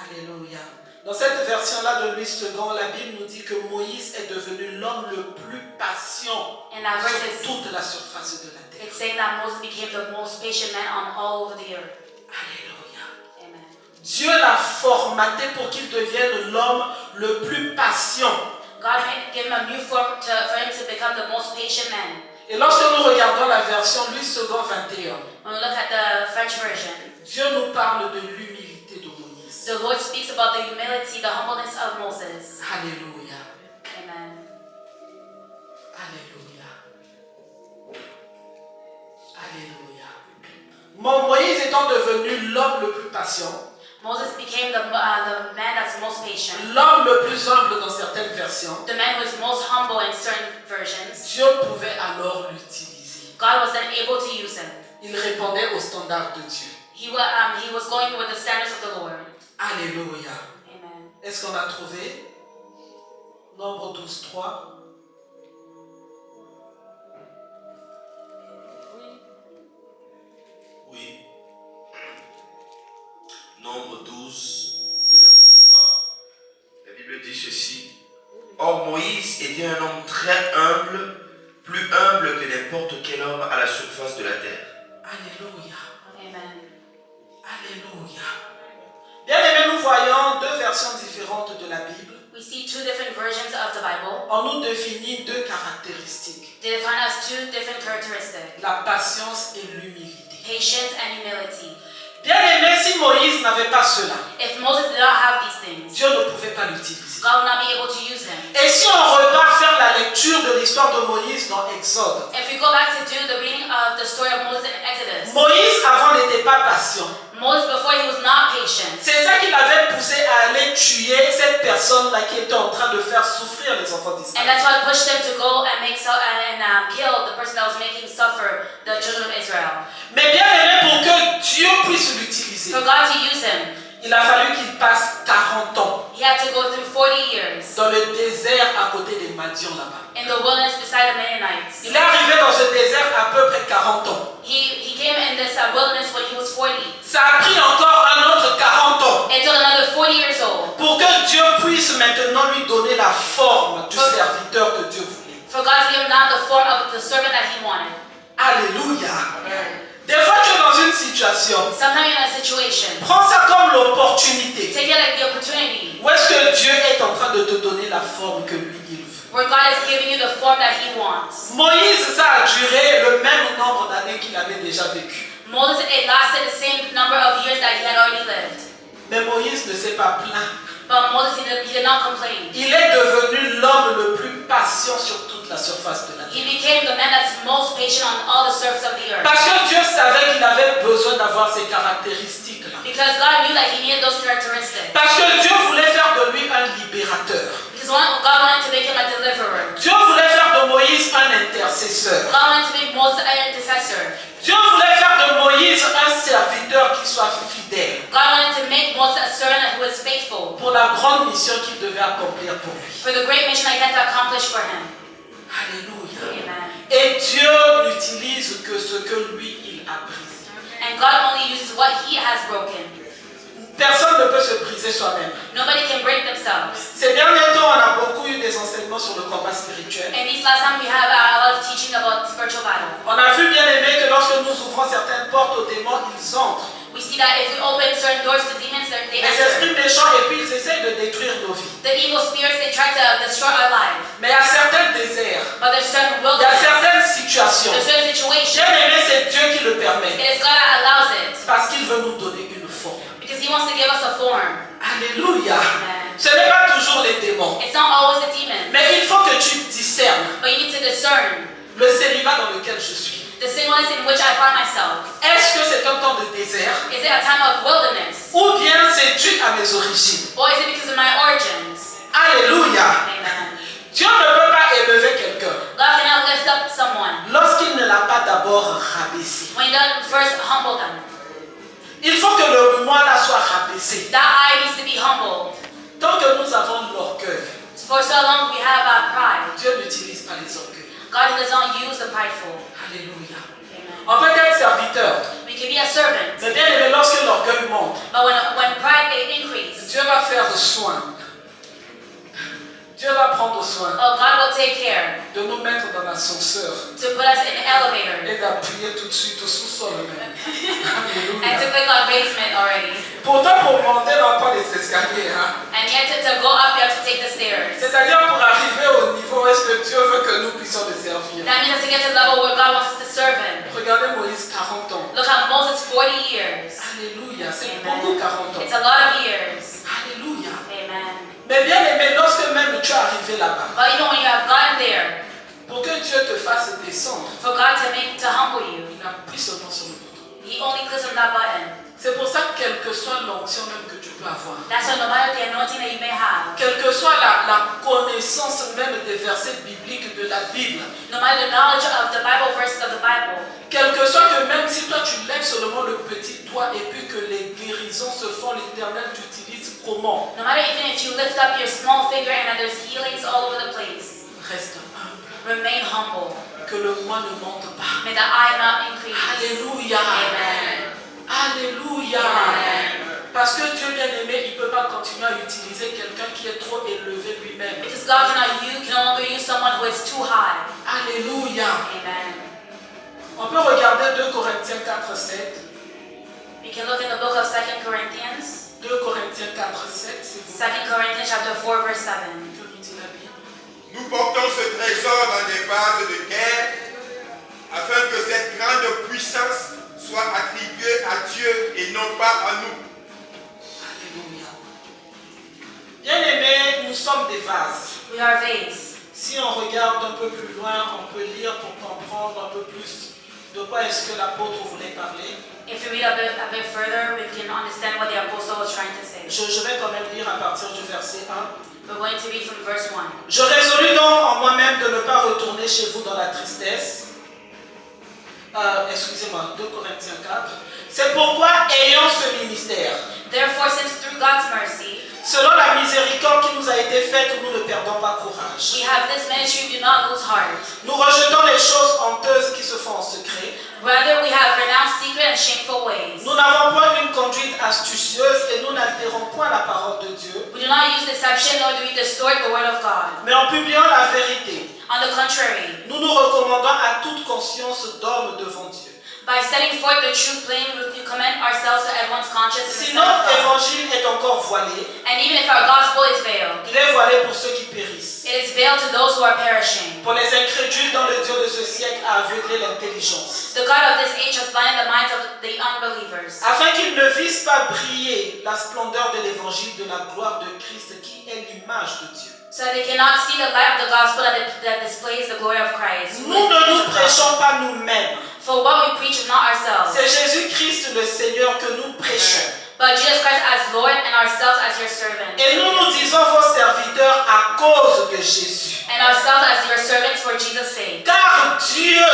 Speaker 2: Alléluia. Dans cette version-là de Louis II, la Bible nous dit que Moïse est devenu l'homme le plus patient
Speaker 3: And that verse
Speaker 2: sur
Speaker 3: is,
Speaker 2: toute la surface de la terre.
Speaker 3: it's saying that Moses became the most patient man on all over the earth.
Speaker 2: Alléluia.
Speaker 3: Amen.
Speaker 2: Dieu l'a formaté pour qu'il devienne l'homme le plus patient.
Speaker 3: God gave him a new form for him to become the most patient man.
Speaker 2: Et lorsque nous regardons la version Louis II 21,
Speaker 3: When we look at the French version,
Speaker 2: Dieu nous parle de l'humilité de Moïse.
Speaker 3: the Lord speaks about the humility, the humbleness of Moses.
Speaker 2: Alléluia.
Speaker 3: Amen.
Speaker 2: Alléluia. Alléluia. Moïse étant devenu l'homme le plus patient,
Speaker 3: Moses became the man that's most patient,
Speaker 2: l'homme le plus humble dans certaines versions,
Speaker 3: the man who is most humble in certain versions.
Speaker 2: Dieu pouvait alors l'utiliser.
Speaker 3: God was then able to use him.
Speaker 2: Il répondait aux standards de Dieu.
Speaker 3: He was going with the standards of the Lord.
Speaker 2: Alléluia.
Speaker 3: Amen.
Speaker 2: Est-ce qu'on a trouvé? Nombre 12.3.
Speaker 4: Oui. Nombre 12, le verset 3.
Speaker 1: La Bible dit ceci. Or Moïse était un homme très humble, plus humble que n'importe quel homme à la surface de la terre.
Speaker 2: Alléluia.
Speaker 3: Amen.
Speaker 2: Alléluia. Bien aimé, nous voyons deux versions différentes de la Bible.
Speaker 3: We see two different versions of the Bible.
Speaker 2: On nous définit deux caractéristiques.
Speaker 3: They define us two different characteristics:
Speaker 2: La patience et l'humilité.
Speaker 3: patience and humility.
Speaker 2: Bien aimé, si Moïse n'avait pas cela,
Speaker 3: If Moses did not have these things,
Speaker 2: Dieu ne pouvait pas l'utiliser.
Speaker 3: God would not be able to use him.
Speaker 2: Et si on repart faire la lecture de l'histoire de Moïse dans Exode,
Speaker 3: If we go back to do the reading of the story of Moses in Exodus,
Speaker 2: Moïse avant n'était pas patient.
Speaker 3: Moses before he was not patient.
Speaker 2: C'est ça qui l'avait poussé à aller tuer cette personne-là qui était en train de faire souffrir les enfants
Speaker 3: And
Speaker 2: d'Israël.
Speaker 3: that's what pushed them to go and kill the person that was making suffer the children of Israel.
Speaker 2: Mais bien aimé, pour que Dieu puisse l'utiliser,
Speaker 3: For God to use him,
Speaker 2: il a fallu qu'il passe 40 ans
Speaker 3: he had to go through 40 years
Speaker 2: dans le désert à côté des Madian là-bas.
Speaker 3: in the wilderness beside the Mennonites.
Speaker 2: Il est arrivé dans ce désert à peu près 40 ans.
Speaker 3: He came in this wilderness when he was 40.
Speaker 2: Ça a pris encore un autre 40 ans
Speaker 3: Until another 40 years old.
Speaker 2: pour que Dieu puisse maintenant lui donner la forme du serviteur que Dieu voulait.
Speaker 3: For God to give him now the form of the servant that he wanted.
Speaker 2: Alléluia. Des fois tu es dans une situation,
Speaker 3: Sometimes you're in a situation.
Speaker 2: prends ça comme l'opportunité.
Speaker 3: Take it like the opportunity.
Speaker 2: Où est-ce que Dieu est en train de te donner la forme que lui il veut?
Speaker 3: Where God is giving you the form that he wants.
Speaker 2: Moïse, ça a duré le même nombre d'années qu'il avait déjà vécu.
Speaker 3: Moses, it lasted the same number of years that he had already lived.
Speaker 2: Mais Moïse ne s'est pas plaint.
Speaker 3: But Moses, he did not complain.
Speaker 2: Il est devenu l'homme le plus patient sur toute la surface de la terre.
Speaker 3: He became the man that's most patient on all the surface of the earth.
Speaker 2: Parce que Dieu savait qu'il avait besoin d'avoir ces caractéristiques-là.
Speaker 3: Because God knew that he needed those characteristics.
Speaker 2: Parce que Dieu voulait faire de lui un libérateur.
Speaker 3: Because God wanted to make him a deliverer.
Speaker 2: Dieu voulait faire de Moïse un intercesseur.
Speaker 3: God wanted to make Moses an intercessor.
Speaker 2: Dieu voulait faire de Moïse un serviteur qui soit fidèle
Speaker 3: God wanted to make Moses a servant who was faithful
Speaker 2: pour la grande mission qu'il devait accomplir pour lui.
Speaker 3: for the great mission that he had to accomplish for him.
Speaker 2: Alléluia.
Speaker 3: Amen.
Speaker 2: Et Dieu n'utilise que ce que lui, il a brisé.
Speaker 3: And God only uses what he has broken.
Speaker 2: Personne ne peut se briser soi-même.
Speaker 3: Nobody can break themselves.
Speaker 2: Ces derniers temps, on a beaucoup eu des enseignements sur le combat spirituel.
Speaker 3: And these last time we have a lot of teaching about spiritual battle.
Speaker 2: On a vu bien aimé que lorsque nous ouvrons certaines portes aux démons, ils entrent.
Speaker 3: We see that if we open certain doors to demons, they
Speaker 2: Les
Speaker 3: enter.
Speaker 2: esprits méchants et puis ils essayent de détruire nos vies.
Speaker 3: The evil spirits, they try to destroy our life.
Speaker 2: Mais il y a certains déserts,
Speaker 3: But there's certain
Speaker 2: il y a
Speaker 3: wilderness,
Speaker 2: certaines situations.
Speaker 3: there's certain situations.
Speaker 2: Bien aimé, c'est Dieu qui le permet.
Speaker 3: It is God that allows it.
Speaker 2: Parce qu'il veut nous donner une forme.
Speaker 3: Because he wants to give us a form.
Speaker 2: Alléluia.
Speaker 3: Amen.
Speaker 2: Ce n'est pas toujours les démons.
Speaker 3: It's not always a demon.
Speaker 2: Mais il faut que tu discernes
Speaker 3: But you need to discern
Speaker 2: le célibat dans lequel je suis.
Speaker 3: the singleness in which I find myself.
Speaker 2: Est-ce que c'est un temps de désert
Speaker 3: Is it a time of wilderness?
Speaker 2: ou bien c'est dû à mes origines?
Speaker 3: Or is it because of my origins?
Speaker 2: Alléluia.
Speaker 3: Amen.
Speaker 2: Dieu ne peut pas élever quelqu'un
Speaker 3: God cannot lift up someone
Speaker 2: lorsqu'il ne l'a pas d'abord rabaissé.
Speaker 3: when he doesn't first humble them.
Speaker 2: Il faut que le moi là soit rabaissé.
Speaker 3: That eye needs to be humbled.
Speaker 2: Tant que nous avons l'orgueil,
Speaker 3: For so long we have our pride.
Speaker 2: Dieu n'utilise pas les orgueils.
Speaker 3: God does not use the prideful.
Speaker 2: Alléluia.
Speaker 3: Amen.
Speaker 2: On peut être serviteur.
Speaker 3: We can be a servant.
Speaker 2: Mais bien aimé, lorsque l'orgueil monte,
Speaker 3: But when pride increases,
Speaker 2: Dieu va faire soin. Dieu va prendre soin
Speaker 3: oh, God will take care
Speaker 2: de nous mettre dans l'ascenseur
Speaker 3: to put us in the elevator
Speaker 2: et d'appuyer tout de suite au sous-sol même.
Speaker 3: and to
Speaker 2: Alléluia.
Speaker 3: click on basement already.
Speaker 2: Pourtant, pour monter, on n'a pas les escaliers. Hein?
Speaker 3: And yet to go up, you have to take the stairs.
Speaker 2: C'est-à-dire pour arriver au niveau où est-ce que Dieu veut que nous puissions le servir.
Speaker 3: That means to get to the level where God wants us to serve Him.
Speaker 2: Regardez Moïse, 40 ans.
Speaker 3: Look at Moses, 40 years.
Speaker 2: Alléluia, c'est
Speaker 3: Amen.
Speaker 2: beaucoup 40 ans.
Speaker 3: It's a lot of years.
Speaker 2: Alléluia.
Speaker 3: Amen.
Speaker 2: Mais bien aimé, lorsque même tu es arrivé là-bas,
Speaker 3: But you know when you have gotten there,
Speaker 2: pour que Dieu te fasse descendre,
Speaker 3: for God to humble you,
Speaker 2: il appuie seulement sur le bouton.
Speaker 3: He only clicks on that button.
Speaker 2: C'est pour ça que quelle que soit l'onction même que tu peux avoir,
Speaker 3: That's why no matter the anointing that you may have,
Speaker 2: quelle que soit la connaissance même des versets bibliques de la Bible,
Speaker 3: no matter the knowledge of the Bible verses of the Bible,
Speaker 2: quel que soit que même si toi tu lèves seulement le petit doigt et puis que les guérisons se font, l'Éternel t'utilise comment?
Speaker 3: no matter even if you lift up your small finger and that there's healings all over the place,
Speaker 2: Reste humble,
Speaker 3: remain humble.
Speaker 2: que le moi ne monte pas.
Speaker 3: May the eye not increase.
Speaker 2: Alléluia.
Speaker 3: Amen.
Speaker 2: Alléluia.
Speaker 3: Amen.
Speaker 2: Parce que Dieu bien-aimé, il ne peut pas continuer à utiliser quelqu'un qui est trop élevé lui-même.
Speaker 3: Because God can no longer use someone who is too high.
Speaker 2: Alléluia.
Speaker 3: Amen.
Speaker 2: On peut regarder 2 Corinthiens 4, 7.
Speaker 3: We can look in the book of 2 Corinthians.
Speaker 2: 2 Corinthiens 4, 7, c'est vous.
Speaker 3: 2 Corinthians chapter 4 verse 7.
Speaker 2: Que nous dit la Bible?
Speaker 1: Nous portons ce trésor dans des vases de terre, afin que cette grande puissance soit attribuée à Dieu et non pas à nous.
Speaker 2: Alléluia. Bien-aimés, nous sommes des vases.
Speaker 3: We are vase.
Speaker 2: Si on regarde un peu plus loin, on peut lire pour comprendre un peu plus de quoi est-ce que l'apôtre voulait parler.
Speaker 3: If you read a bit further, we can understand what the apostle was trying to say.
Speaker 2: Je vais quand même lire à partir du verset 1.
Speaker 3: We're going to read from verse 1.
Speaker 2: Je résolus donc en moi-même de ne pas retourner chez vous dans la tristesse. Excusez-moi, 2 Corinthiens 4. C'est pourquoi, ayant ce ministère,
Speaker 3: Therefore, since through God's mercy,
Speaker 2: Selon la miséricorde qui nous a été faite, nous ne perdons pas courage.
Speaker 3: We have this ministry, do not lose heart.
Speaker 2: Nous rejetons les choses honteuses qui se font en secret.
Speaker 3: Rather, we have renounced secret and shameful ways.
Speaker 2: Nous n'avons point une conduite astucieuse et nous n'altérons point la parole de Dieu.
Speaker 3: We do not use deception, nor do we distort the word of God.
Speaker 2: Mais en publiant la vérité,
Speaker 3: On the contrary,
Speaker 2: nous nous recommandons à toute conscience d'homme devant Dieu.
Speaker 3: by setting forth the truth plainly, we commend ourselves to everyone's conscience.
Speaker 2: Si
Speaker 3: In the sight
Speaker 2: notre
Speaker 3: of God.
Speaker 2: évangile est encore voilé,
Speaker 3: And even if our gospel is veiled,
Speaker 2: il est voilé pour ceux qui périssent.
Speaker 3: it is veiled to those who are perishing.
Speaker 2: Pour les incrédules dont le Dieu de ce siècle a aveuglé l'intelligence,
Speaker 3: The God of this age has blinded the minds of the unbelievers,
Speaker 2: afin qu'ils ne vissent pas briller la splendeur de l'évangile de la gloire de Christ qui est l'image de Dieu.
Speaker 3: so that they cannot see the light of the gospel that displays the glory of Christ. who
Speaker 2: Nous
Speaker 3: is the
Speaker 2: ne
Speaker 3: image
Speaker 2: nous
Speaker 3: of God.
Speaker 2: prêchons pas nous-mêmes.
Speaker 3: For what we preach is not ourselves,
Speaker 2: C'est Jésus-Christ le Seigneur que nous prêchons.
Speaker 3: but Jesus Christ as Lord and ourselves as your servants.
Speaker 2: Et nous disons vos serviteurs à cause de Jésus.
Speaker 3: And ourselves as your servants for Jesus' sake.
Speaker 2: Car Dieu,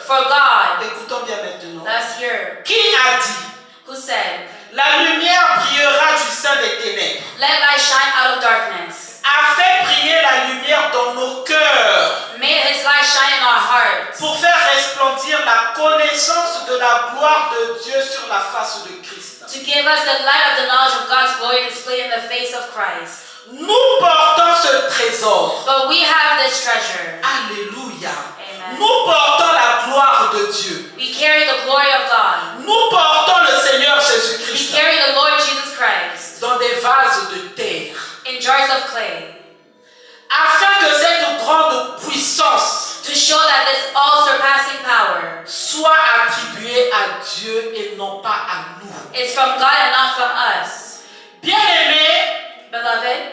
Speaker 3: For God,
Speaker 2: écoutons bien maintenant,
Speaker 3: let's hear,
Speaker 2: qui a dit,
Speaker 3: who said,
Speaker 2: la lumière brillera du sein des ténèbres,
Speaker 3: let light shine out of darkness.
Speaker 2: a fait briller la lumière dans nos cœurs
Speaker 3: May his light shine in our hearts,
Speaker 2: pour faire resplendir la connaissance de la gloire de Dieu sur la face de Christ.
Speaker 3: to give us the light of the knowledge of God's glory displayed in the face of Christ.
Speaker 2: Nous portons ce trésor.
Speaker 3: But we have this treasure.
Speaker 2: Alléluia.
Speaker 3: Amen.
Speaker 2: Nous portons la gloire de Dieu.
Speaker 3: We carry the glory of God.
Speaker 2: Nous portons le Seigneur
Speaker 3: We
Speaker 2: Jésus-Christ
Speaker 3: carry the Lord Jesus Christ
Speaker 2: dans des vases de terre,
Speaker 3: in jars of clay,
Speaker 2: afin que cette grande puissance
Speaker 3: to show that this all-surpassing power
Speaker 2: soit attribuée à Dieu et non pas à nous.
Speaker 3: is from God and not from us.
Speaker 2: Bien-aimés,
Speaker 3: Beloved,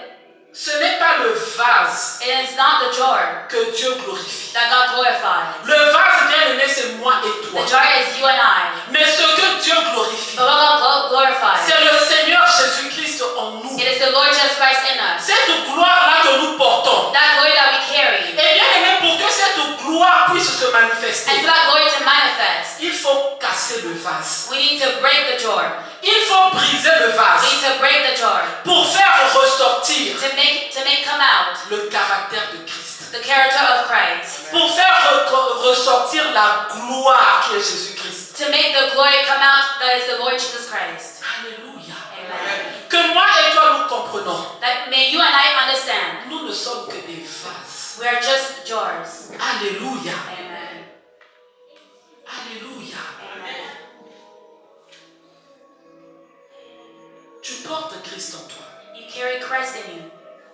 Speaker 2: ce n'est pas le vase
Speaker 3: it is not the jar
Speaker 2: que Dieu glorifie.
Speaker 3: that God glorifies.
Speaker 2: Le vase, bien-aimé, c'est moi et toi.
Speaker 3: The jar is you and I.
Speaker 2: Mais ce que Dieu glorifie,
Speaker 3: But what God glorifies,
Speaker 2: c'est le Seigneur Jésus-Christ en nous.
Speaker 3: it is the Lord Jesus Christ in us.
Speaker 2: Cette gloire-là que nous portons.
Speaker 3: That glory that we carry.
Speaker 2: Et bien aimé, pour que cette gloire puisse se manifester,
Speaker 3: And for that glory to manifest,
Speaker 2: il faut casser le vase.
Speaker 3: we need to break the jar.
Speaker 2: Il faut briser le
Speaker 3: We
Speaker 2: vase
Speaker 3: need to break the jar
Speaker 2: pour faire ressortir
Speaker 3: to make come out
Speaker 2: le caractère de Christ.
Speaker 3: the character of Christ.
Speaker 2: Pour faire ressortir la gloire qui est Jésus-Christ.
Speaker 3: To make the glory come out that is the Lord Jesus Christ.
Speaker 2: Alléluia.
Speaker 3: Amen.
Speaker 2: Que moi et toi nous comprenons.
Speaker 3: That may you and I understand.
Speaker 2: Nous ne sommes que des vases.
Speaker 3: We are just jars.
Speaker 2: Alléluia.
Speaker 3: Amen.
Speaker 2: Alléluia.
Speaker 3: Amen.
Speaker 2: Tu portes Christ en toi.
Speaker 3: You carry Christ in you.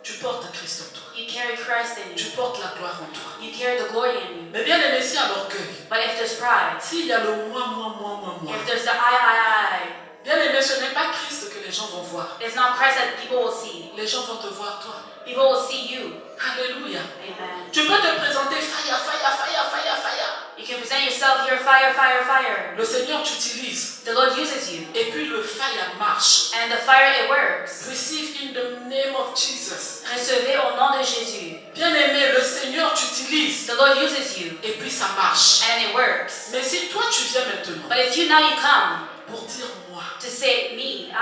Speaker 2: Tu portes Christ en toi.
Speaker 3: You carry Christ in
Speaker 2: Tu
Speaker 3: you.
Speaker 2: portes la gloire en toi.
Speaker 3: You carry the glory in you.
Speaker 2: Mais bien aimé, s'il y a l'orgueil,
Speaker 3: But if there's pride,
Speaker 2: s'il y a le moi,
Speaker 3: if there's the I,
Speaker 2: bien aimé, ce n'est pas Christ que les gens vont voir.
Speaker 3: it's not Christ that people will see.
Speaker 2: Les gens vont te voir toi.
Speaker 3: People will see you.
Speaker 2: Alléluia.
Speaker 3: Amen.
Speaker 2: Tu peux te présenter fire, fire, fire, fire, fire.
Speaker 3: You can present yourself here, fire, fire, fire.
Speaker 2: Le Seigneur t'utilise.
Speaker 3: The Lord uses you.
Speaker 2: Et puis le fire marche.
Speaker 3: And the fire, it works.
Speaker 2: Receive in the name of Jesus.
Speaker 3: Recevez au nom de Jésus.
Speaker 2: Bien aimé, le Seigneur t'utilise.
Speaker 3: The Lord uses you.
Speaker 2: Et puis ça marche.
Speaker 3: And it works.
Speaker 2: Mais si toi tu viens maintenant
Speaker 3: But if you now you come
Speaker 2: pour dire moi,
Speaker 3: to say me,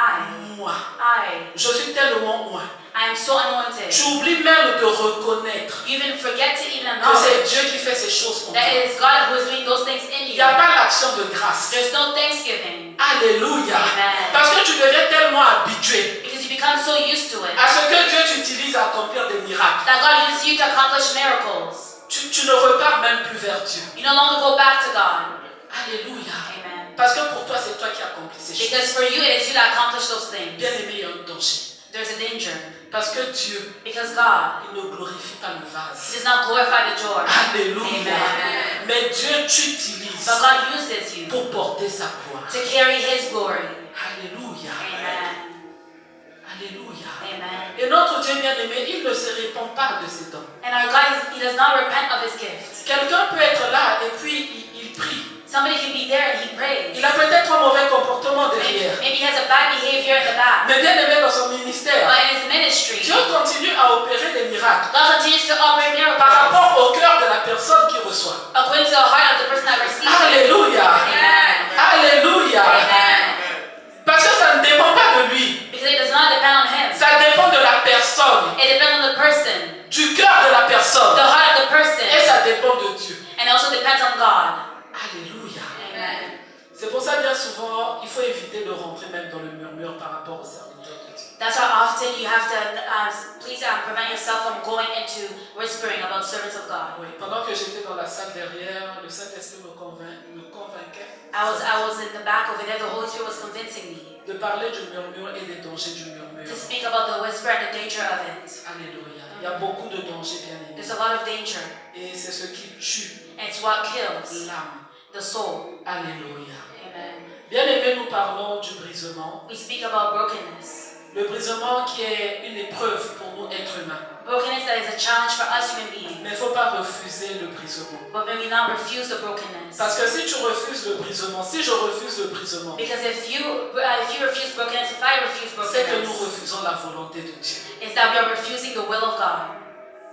Speaker 2: moi,
Speaker 3: I
Speaker 2: je suis tellement moi.
Speaker 3: am so anointed.
Speaker 2: Tu oublies même de reconnaître
Speaker 3: You even forget to even
Speaker 2: que c'est
Speaker 3: acknowledge
Speaker 2: Dieu qui fait ces choses pour toi.
Speaker 3: that it is God who is doing those things in
Speaker 2: Il
Speaker 3: you.
Speaker 2: n'y a pas l'action de grâce.
Speaker 3: There's no thanksgiving
Speaker 2: Alléluia.
Speaker 3: Amen.
Speaker 2: Parce que tu deviens tellement habitué
Speaker 3: because you become so used to it
Speaker 2: à ce que Dieu t'utilise à accomplir des miracles.
Speaker 3: that God uses you to accomplish miracles.
Speaker 2: Tu ne repars même plus vers Dieu.
Speaker 3: You no longer go back to God.
Speaker 2: Alléluia.
Speaker 3: Amen.
Speaker 2: Parce que pour toi, c'est toi qui accomplis ces choses.
Speaker 3: Because for you, it is you that accomplish those things.
Speaker 2: Bien aimé, il y a un danger.
Speaker 3: There's a danger.
Speaker 2: Parce que Dieu,
Speaker 3: Because God
Speaker 2: il ne glorifie pas le vase.
Speaker 3: does not glorify the jar.
Speaker 2: Alléluia.
Speaker 3: Amen.
Speaker 2: Mais Dieu t'utilise
Speaker 3: But God uses you
Speaker 2: pour porter sa gloire.
Speaker 3: to carry His glory.
Speaker 2: Alléluia.
Speaker 3: Amen.
Speaker 2: Alléluia.
Speaker 3: Amen.
Speaker 2: Et notre Dieu bien-aimé, il ne se répand pas de ses dons.
Speaker 3: And our God, He does not repent of His gifts.
Speaker 2: Quelqu'un peut être là et puis il prie.
Speaker 3: Somebody can be there and he prays.
Speaker 2: Il a peut-être un mauvais comportement derrière.
Speaker 3: Maybe he has a bad behavior in the back.
Speaker 2: Mais bien aimé dans son ministère,
Speaker 3: But in his ministry,
Speaker 2: Dieu continue à opérer des miracles
Speaker 3: God continues to operate miracles
Speaker 2: par rapport au cœur de la personne qui reçoit.
Speaker 3: according to the heart of the person that receives it.
Speaker 2: Alléluia.
Speaker 3: Amen.
Speaker 2: Alléluia.
Speaker 3: Amen.
Speaker 2: Parce que ça ne dépend pas de lui.
Speaker 3: Because it does not depend on him.
Speaker 2: Ça dépend de souvent, il faut éviter de rentrer même dans le murmure par rapport aux serviteurs de Dieu.
Speaker 3: That's why often you have to please prevent yourself from going into whispering about servants of God.
Speaker 2: Oui, pendant que j'étais dans la salle derrière, le Saint-Esprit me convainquait
Speaker 3: I was in the back over there. The Holy Spirit was convincing me
Speaker 2: de parler du murmure et des dangers du murmure.
Speaker 3: to speak about the whisper and the danger of it.
Speaker 2: Alléluia. Il y a beaucoup de dangers, bien aimés.
Speaker 3: There's a lot of danger.
Speaker 2: Et c'est ce qui tue
Speaker 3: And it's what kills
Speaker 2: l'âme.
Speaker 3: the soul.
Speaker 2: Alléluia.
Speaker 3: Amen.
Speaker 2: Bien aimé, nous parlons du brisement.
Speaker 3: We speak about brokenness.
Speaker 2: Le brisement qui est une épreuve pour nous, êtres humains.
Speaker 3: Brokenness that is a challenge for us human beings.
Speaker 2: Mais il ne faut pas refuser le brisement.
Speaker 3: But when we not refuse the brokenness.
Speaker 2: Parce que si tu refuses le brisement, si je refuse le brisement,
Speaker 3: Because if you refuse brokenness, if I refuse
Speaker 2: c'est que nous
Speaker 3: brokenness,
Speaker 2: refusons la volonté de Dieu.
Speaker 3: it's that we are refusing the will of God.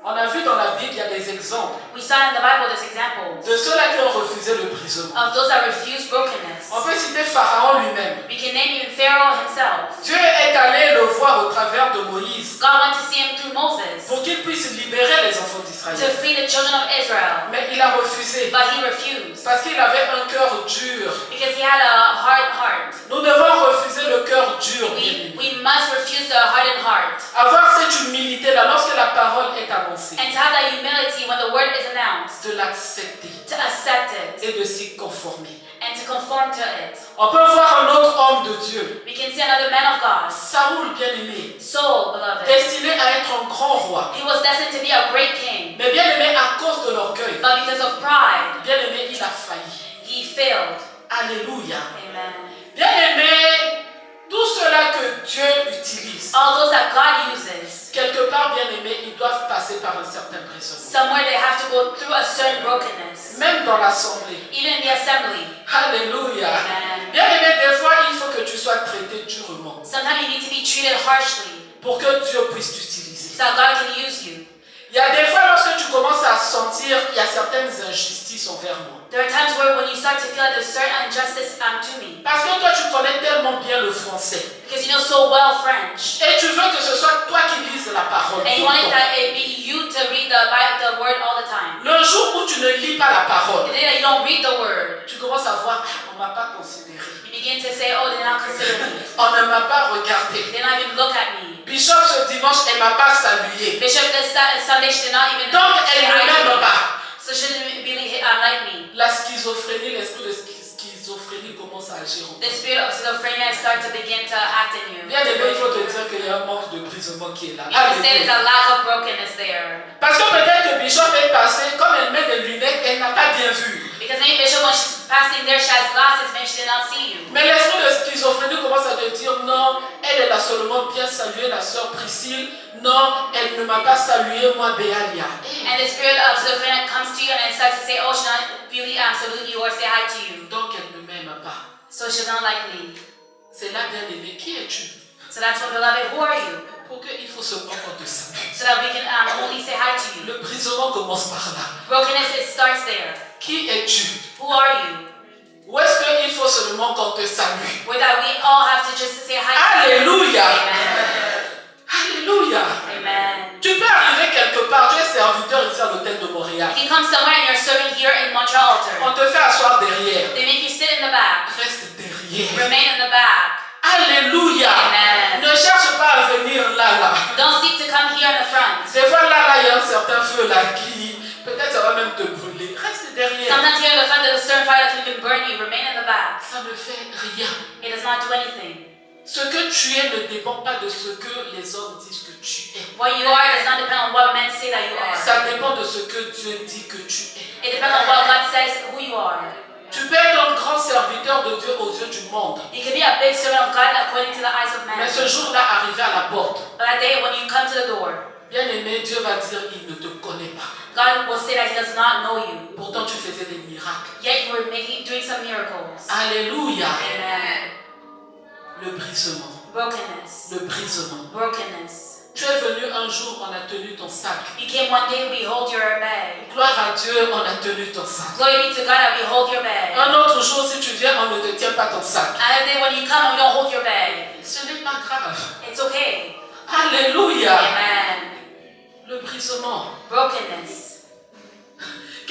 Speaker 2: On a vu dans la Bible, il y a des exemples
Speaker 3: We saw in the Bible there's examples
Speaker 2: de ceux-là qui ont refusé le brisement.
Speaker 3: of those that refuse brokenness.
Speaker 2: On peut citer Pharaon lui-même.
Speaker 3: We can name even Pharaoh himself.
Speaker 2: Dieu est allé le voir au travers de Moïse
Speaker 3: God went to see him through Moses
Speaker 2: pour qu'il puisse libérer les enfants
Speaker 3: to
Speaker 2: d'Israël.
Speaker 3: free the children of Israel.
Speaker 2: Mais il a refusé
Speaker 3: But he refused
Speaker 2: parce qu'il avait un cœur dur.
Speaker 3: because he had a hard heart.
Speaker 2: Nous devons refuser le cœur dur, bien-aimé.
Speaker 3: We must refuse the hardened heart.
Speaker 2: Avoir cette humilité-là lorsque la parole est annoncée,
Speaker 3: And to have that humility when the word is announced,
Speaker 2: de l'accepter
Speaker 3: to accept it
Speaker 2: et de s'y conformer.
Speaker 3: and to conform to it.
Speaker 2: On peut voir un autre homme de Dieu,
Speaker 3: We can see another man of God,
Speaker 2: Saoul bien-aimé,
Speaker 3: Saul, beloved.
Speaker 2: destiné à être un grand roi.
Speaker 3: He was destined to be a great king,
Speaker 2: Mais bien-aimé, à cause de l'orgueil,
Speaker 3: but because of pride,
Speaker 2: bien-aimé, il a failli.
Speaker 3: he failed.
Speaker 2: Alléluia.
Speaker 3: Amen.
Speaker 2: Bien-aimé, tout cela que Dieu utilise,
Speaker 3: All those that God uses,
Speaker 2: quelque part, bien-aimé, ils doivent passer par un certain brisement.
Speaker 3: somewhere they have to go through a certain brokenness.
Speaker 2: Même dans l'assemblée.
Speaker 3: Even in the assembly.
Speaker 2: Alléluia.
Speaker 3: Amen.
Speaker 2: Bien-aimé, des fois, il faut que tu sois traité durement
Speaker 3: Sometimes you need to be treated harshly
Speaker 2: pour que Dieu puisse t'utiliser.
Speaker 3: so that God can use you.
Speaker 2: Il y a des fois, lorsque tu commences à sentir qu'il y a certaines injustices envers moi.
Speaker 3: There are times where when you start to feel like there's certain injustice to me,
Speaker 2: Parce que toi, tu connais tellement bien le français.
Speaker 3: because you know so well French,
Speaker 2: Et tu veux que ce soit toi qui lises la parole.
Speaker 3: and you
Speaker 2: tout le
Speaker 3: want it
Speaker 2: temps.
Speaker 3: that it be you to read the word all the time.
Speaker 2: Le jour où tu ne lis pas la parole,
Speaker 3: The day that you don't read the word,
Speaker 2: tu commences à voir, on ne m'a pas considéré.
Speaker 3: you begin to say, oh, they did not consider me.
Speaker 2: On ne m'a pas regardé.
Speaker 3: They did not even look at me.
Speaker 2: Bishop, ce dimanche, elle ne m'a pas salué.
Speaker 3: Bishop, this Sunday, she did not even
Speaker 2: Donc, elle
Speaker 3: say
Speaker 2: ne
Speaker 3: hi to
Speaker 2: m'aime
Speaker 3: me.
Speaker 2: pas.
Speaker 3: So she didn't really like me.
Speaker 2: La schizophrénie, l'esprit de schizophrénie commence à agir.
Speaker 3: The spirit of schizophrenia starts to begin to act in you.
Speaker 2: Bien aimé, il faut te dire qu'il y a un manque de brisement qui est là.
Speaker 3: You can say there's
Speaker 2: Alléluia.
Speaker 3: a lack of brokenness there.
Speaker 2: Parce que peut-être que Bishop est passé, comme elle met des lunettes, elle n'a pas bien vu.
Speaker 3: Because maybe Bishop, when she's passing there, she has glasses, maybe she did not see you.
Speaker 2: Mais l'esprit de schizophrénie commence à te dire non, elle a seulement bien salué la sœur Priscille. Non, elle ne m'a pas salué, moi, Béalia.
Speaker 3: And the spirit of schizophrenia comes to you and it starts to say, oh, she not really salute you or say hi to you.
Speaker 2: Donc elle ne m'aime pas.
Speaker 3: So she don't like me.
Speaker 2: C'est là, bien aimé, qui es-tu?
Speaker 3: So that's what, beloved, who are you?
Speaker 2: Pour qu'il faut seulement qu'on te salue.
Speaker 3: So that we can only say hi to you.
Speaker 2: Le brisement commence par là.
Speaker 3: Brokenness, it starts there.
Speaker 2: Qui es-tu?
Speaker 3: Who are you?
Speaker 2: Ou est-ce qu'il faut seulement qu'on te salue?
Speaker 3: Or that we all have to just say hi to you.
Speaker 2: Alléluia!
Speaker 3: Amen.
Speaker 2: Alléluia!
Speaker 3: Amen.
Speaker 2: Tu peux arriver quelque part, tu es serviteur ici à l'hôtel de Montréal.
Speaker 3: You can come somewhere and you're serving here in Montreal
Speaker 2: On
Speaker 3: altar.
Speaker 2: te fait asseoir derrière.
Speaker 3: They make you sit in the back.
Speaker 2: Reste derrière.
Speaker 3: Remain in the back.
Speaker 2: Alléluia!
Speaker 3: Amen.
Speaker 2: Ne cherche pas à venir là.
Speaker 3: Don't seek to come here in the front.
Speaker 2: Des fois là, il y a un certain feu là qui, peut-être ça va même te brûler. Reste derrière.
Speaker 3: Sometimes here in the front there's a certain fire that can even burn you. Remain in the back.
Speaker 2: Ça ne fait rien.
Speaker 3: It does not do anything.
Speaker 2: Ce que tu es ne dépend pas de ce que les hommes disent que tu es.
Speaker 3: What you are does not depend on what men say that you are.
Speaker 2: Ça dépend de ce que Dieu dit que tu es.
Speaker 3: It depends on what God says who you are.
Speaker 2: Tu peux être un grand serviteur de Dieu aux yeux du monde.
Speaker 3: You can be a big servant of God according to the eyes of
Speaker 2: Mais
Speaker 3: men.
Speaker 2: ce jour-là, arrivé à la porte,
Speaker 3: But that day when you come to the door,
Speaker 2: bien aimé, Dieu va dire, il ne te connaît pas.
Speaker 3: God will say that He does not know you.
Speaker 2: Pourtant, tu faisais des miracles.
Speaker 3: Yet you were doing some miracles.
Speaker 2: Alléluia.
Speaker 3: Amen.
Speaker 2: Le brisement.
Speaker 3: Brokenness.
Speaker 2: Le brisement.
Speaker 3: Brokenness.
Speaker 2: Tu es venu un jour, on a tenu ton sac.
Speaker 3: You came one day, we hold your bag.
Speaker 2: Gloire à Dieu, on a tenu ton sac.
Speaker 3: Glory be to God that we hold your bag.
Speaker 2: Un autre jour, si tu viens, on ne te tient pas ton sac.
Speaker 3: Another day when you come, we don't hold your bag.
Speaker 2: Ce n'est pas grave.
Speaker 3: It's okay.
Speaker 2: Alléluia.
Speaker 3: Amen.
Speaker 2: Le brisement.
Speaker 3: Brokenness.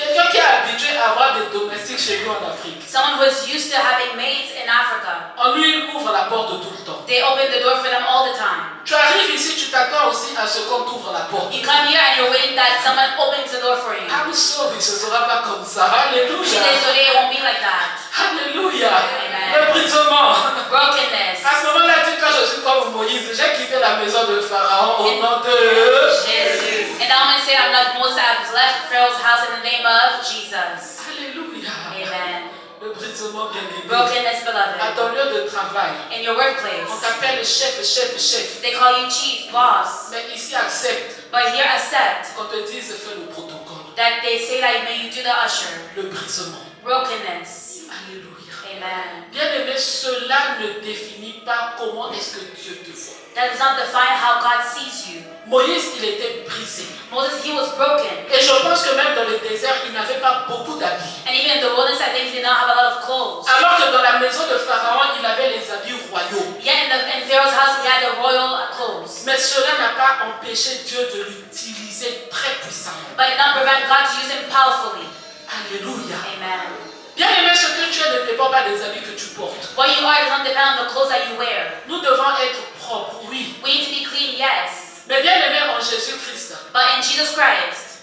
Speaker 2: Quelqu'un qui est habitué à avoir des domestiques chez lui en Afrique.
Speaker 3: Someone who is used to having maids in Africa.
Speaker 2: On lui ouvre la porte tout le temps.
Speaker 3: They open the door for them all the time.
Speaker 2: Tu arrives ici, tu t'attends aussi à ce qu'on t'ouvre la porte.
Speaker 3: You come here and you're waiting that someone opens the door for you.
Speaker 2: I'm sorry, ce ne sera pas comme ça.
Speaker 3: Je suis
Speaker 2: Alléluia.
Speaker 3: désolée, it won't be like that.
Speaker 2: Alléluia.
Speaker 3: Amen.
Speaker 2: Le brisement.
Speaker 3: Brokenness.
Speaker 2: À ce moment-là, quand je suis comme Moïse, j'ai quitté la maison de Pharaon au nom de
Speaker 3: Jesus. And I'm going to say I'm like Moses, I've left Pharaoh's house in the name of Jesus.
Speaker 2: Alléluia.
Speaker 3: Amen.
Speaker 2: Le brisement bien aimé.
Speaker 3: Brokenness,
Speaker 2: À
Speaker 3: beloved.
Speaker 2: ton lieu de travail,
Speaker 3: In your
Speaker 2: on
Speaker 3: workplace,
Speaker 2: t'appelle chef.
Speaker 3: they call you chief, boss.
Speaker 2: Mais ici, accepte
Speaker 3: But here accept
Speaker 2: qu'on te dise fais le protocole.
Speaker 3: that they say that you do the usher.
Speaker 2: Le brisement.
Speaker 3: Brokenness.
Speaker 2: Alléluia.
Speaker 3: Amen.
Speaker 2: Bien aimé, cela ne définit pas comment est-ce que Dieu te voit.
Speaker 3: That does not define how God sees you.
Speaker 2: Moïse, il était brisé.
Speaker 3: Moses, he was broken.
Speaker 2: Et je pense que même dans le désert, il n'avait pas beaucoup d'habits.
Speaker 3: And even in the wilderness, I think he did not have a lot of clothes.
Speaker 2: Alors que dans la maison de Pharaon, il avait les habits royaux.
Speaker 3: Yet in Pharaoh's house, he had the royal clothes.
Speaker 2: Mais cela n'a pas empêché Dieu de l'utiliser très puissamment.
Speaker 3: But it did not prevent God to use him powerfully.
Speaker 2: Alléluia.
Speaker 3: Amen.
Speaker 2: Bien aimé, ce que tu es ne dépend pas des habits que tu portes.
Speaker 3: What you are does not depend on the clothes that you wear.
Speaker 2: Nous devons être propres, oui.
Speaker 3: We need to be clean, yes.
Speaker 2: Mais bien aimé en Jésus-Christ,
Speaker 3: But in Jesus Christ,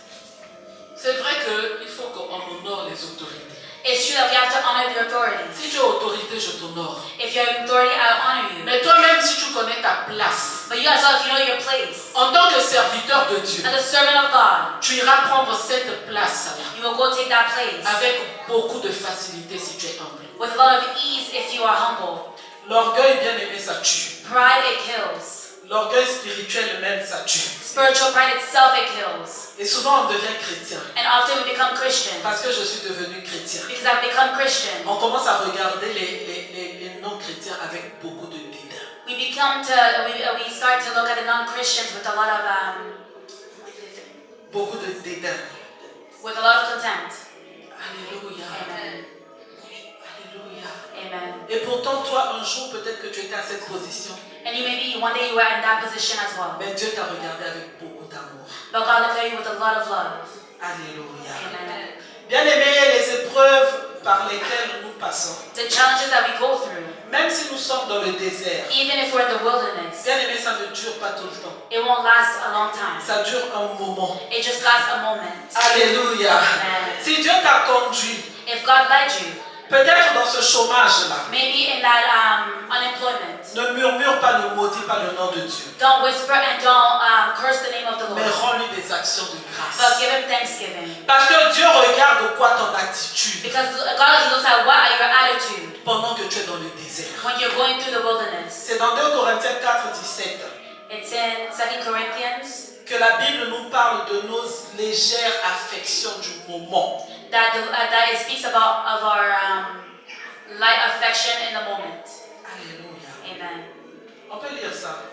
Speaker 2: c'est vrai qu'il faut qu'on honore les autorités.
Speaker 3: it's true that we have to honor the authorities.
Speaker 2: Si tu es autorité, je t'honore.
Speaker 3: If you're an authority, I honor you.
Speaker 2: Mais toi-même, si tu connais ta place,
Speaker 3: But you as well, if you know your place,
Speaker 2: en tant que serviteur de Dieu,
Speaker 3: as a servant of God,
Speaker 2: tu iras prendre cette place-là
Speaker 3: you will go take that place
Speaker 2: avec beaucoup de facilité si tu es humble.
Speaker 3: with a lot of ease if you are humble.
Speaker 2: L'orgueil, bien aimé, ça tue.
Speaker 3: Pride, it kills.
Speaker 2: L'orgueil spirituel même, ça tue.
Speaker 3: Spiritual pride itself, it kills.
Speaker 2: Et souvent, on devient chrétien.
Speaker 3: And often we become Christian
Speaker 2: Parce que je suis devenu chrétien.
Speaker 3: because I've become Christian.
Speaker 2: On commence à regarder les non-chrétiens avec beaucoup de dédain.
Speaker 3: We start to look at the non-Christians with a lot of
Speaker 2: Beaucoup de dédain.
Speaker 3: contempt.
Speaker 2: Alléluia.
Speaker 3: Amen.
Speaker 2: Alléluia.
Speaker 3: Amen.
Speaker 2: Et pourtant, toi, un jour, peut-être que tu étais à cette position.
Speaker 3: And you maybe one day you were in that position as well.
Speaker 2: Mais Dieu t'a regardé avec beaucoup d'amour.
Speaker 3: But God looked at you with a lot of love.
Speaker 2: Alléluia.
Speaker 3: Amen.
Speaker 2: Bien aimé, les épreuves par lesquelles nous passons,
Speaker 3: The challenges that we go through,
Speaker 2: même si nous sommes dans le désert,
Speaker 3: even if we're in the wilderness,
Speaker 2: bien aimé, ça ne dure pas tout le temps.
Speaker 3: it won't last a long time.
Speaker 2: Ça dure un moment.
Speaker 3: It just lasts a moment.
Speaker 2: Alléluia.
Speaker 3: Amen.
Speaker 2: Si Dieu t'a conduit,
Speaker 3: If God led you,
Speaker 2: peut-être dans ce chômage-là,
Speaker 3: maybe in that unemployment,
Speaker 2: ne murmure pas, ne maudit pas le nom de Dieu.
Speaker 3: don't whisper and don't curse the name of the
Speaker 2: Mais
Speaker 3: Lord,
Speaker 2: rends-lui des actions de
Speaker 3: but
Speaker 2: grâce.
Speaker 3: give him thanksgiving.
Speaker 2: Parce que Dieu regarde quoi ton attitude
Speaker 3: Because God looks at what are your attitude
Speaker 2: pendant que tu es dans le désert.
Speaker 3: when you're going through the wilderness.
Speaker 2: C'est dans 2 Corinthiens 4, 17
Speaker 3: It's in 2 Corinthians
Speaker 2: que la Bible nous parle de nos légères affections du moment.
Speaker 3: that it speaks about of our light affection in the moment.
Speaker 2: Alléluia.
Speaker 3: Amen.
Speaker 2: On peut lire ça.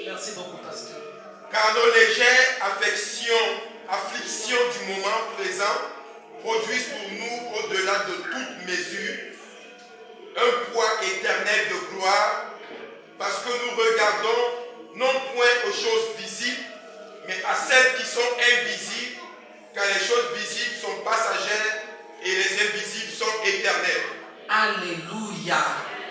Speaker 2: Merci beaucoup, pasteur.
Speaker 1: Car nos légères afflictions du moment présent produisent pour nous, au-delà de toute mesure, un poids éternel de gloire, parce que nous regardons non point aux choses visibles, mais à celles qui sont invisibles, car les choses visibles sont passagères et les invisibles sont éternelles.
Speaker 2: Alléluia.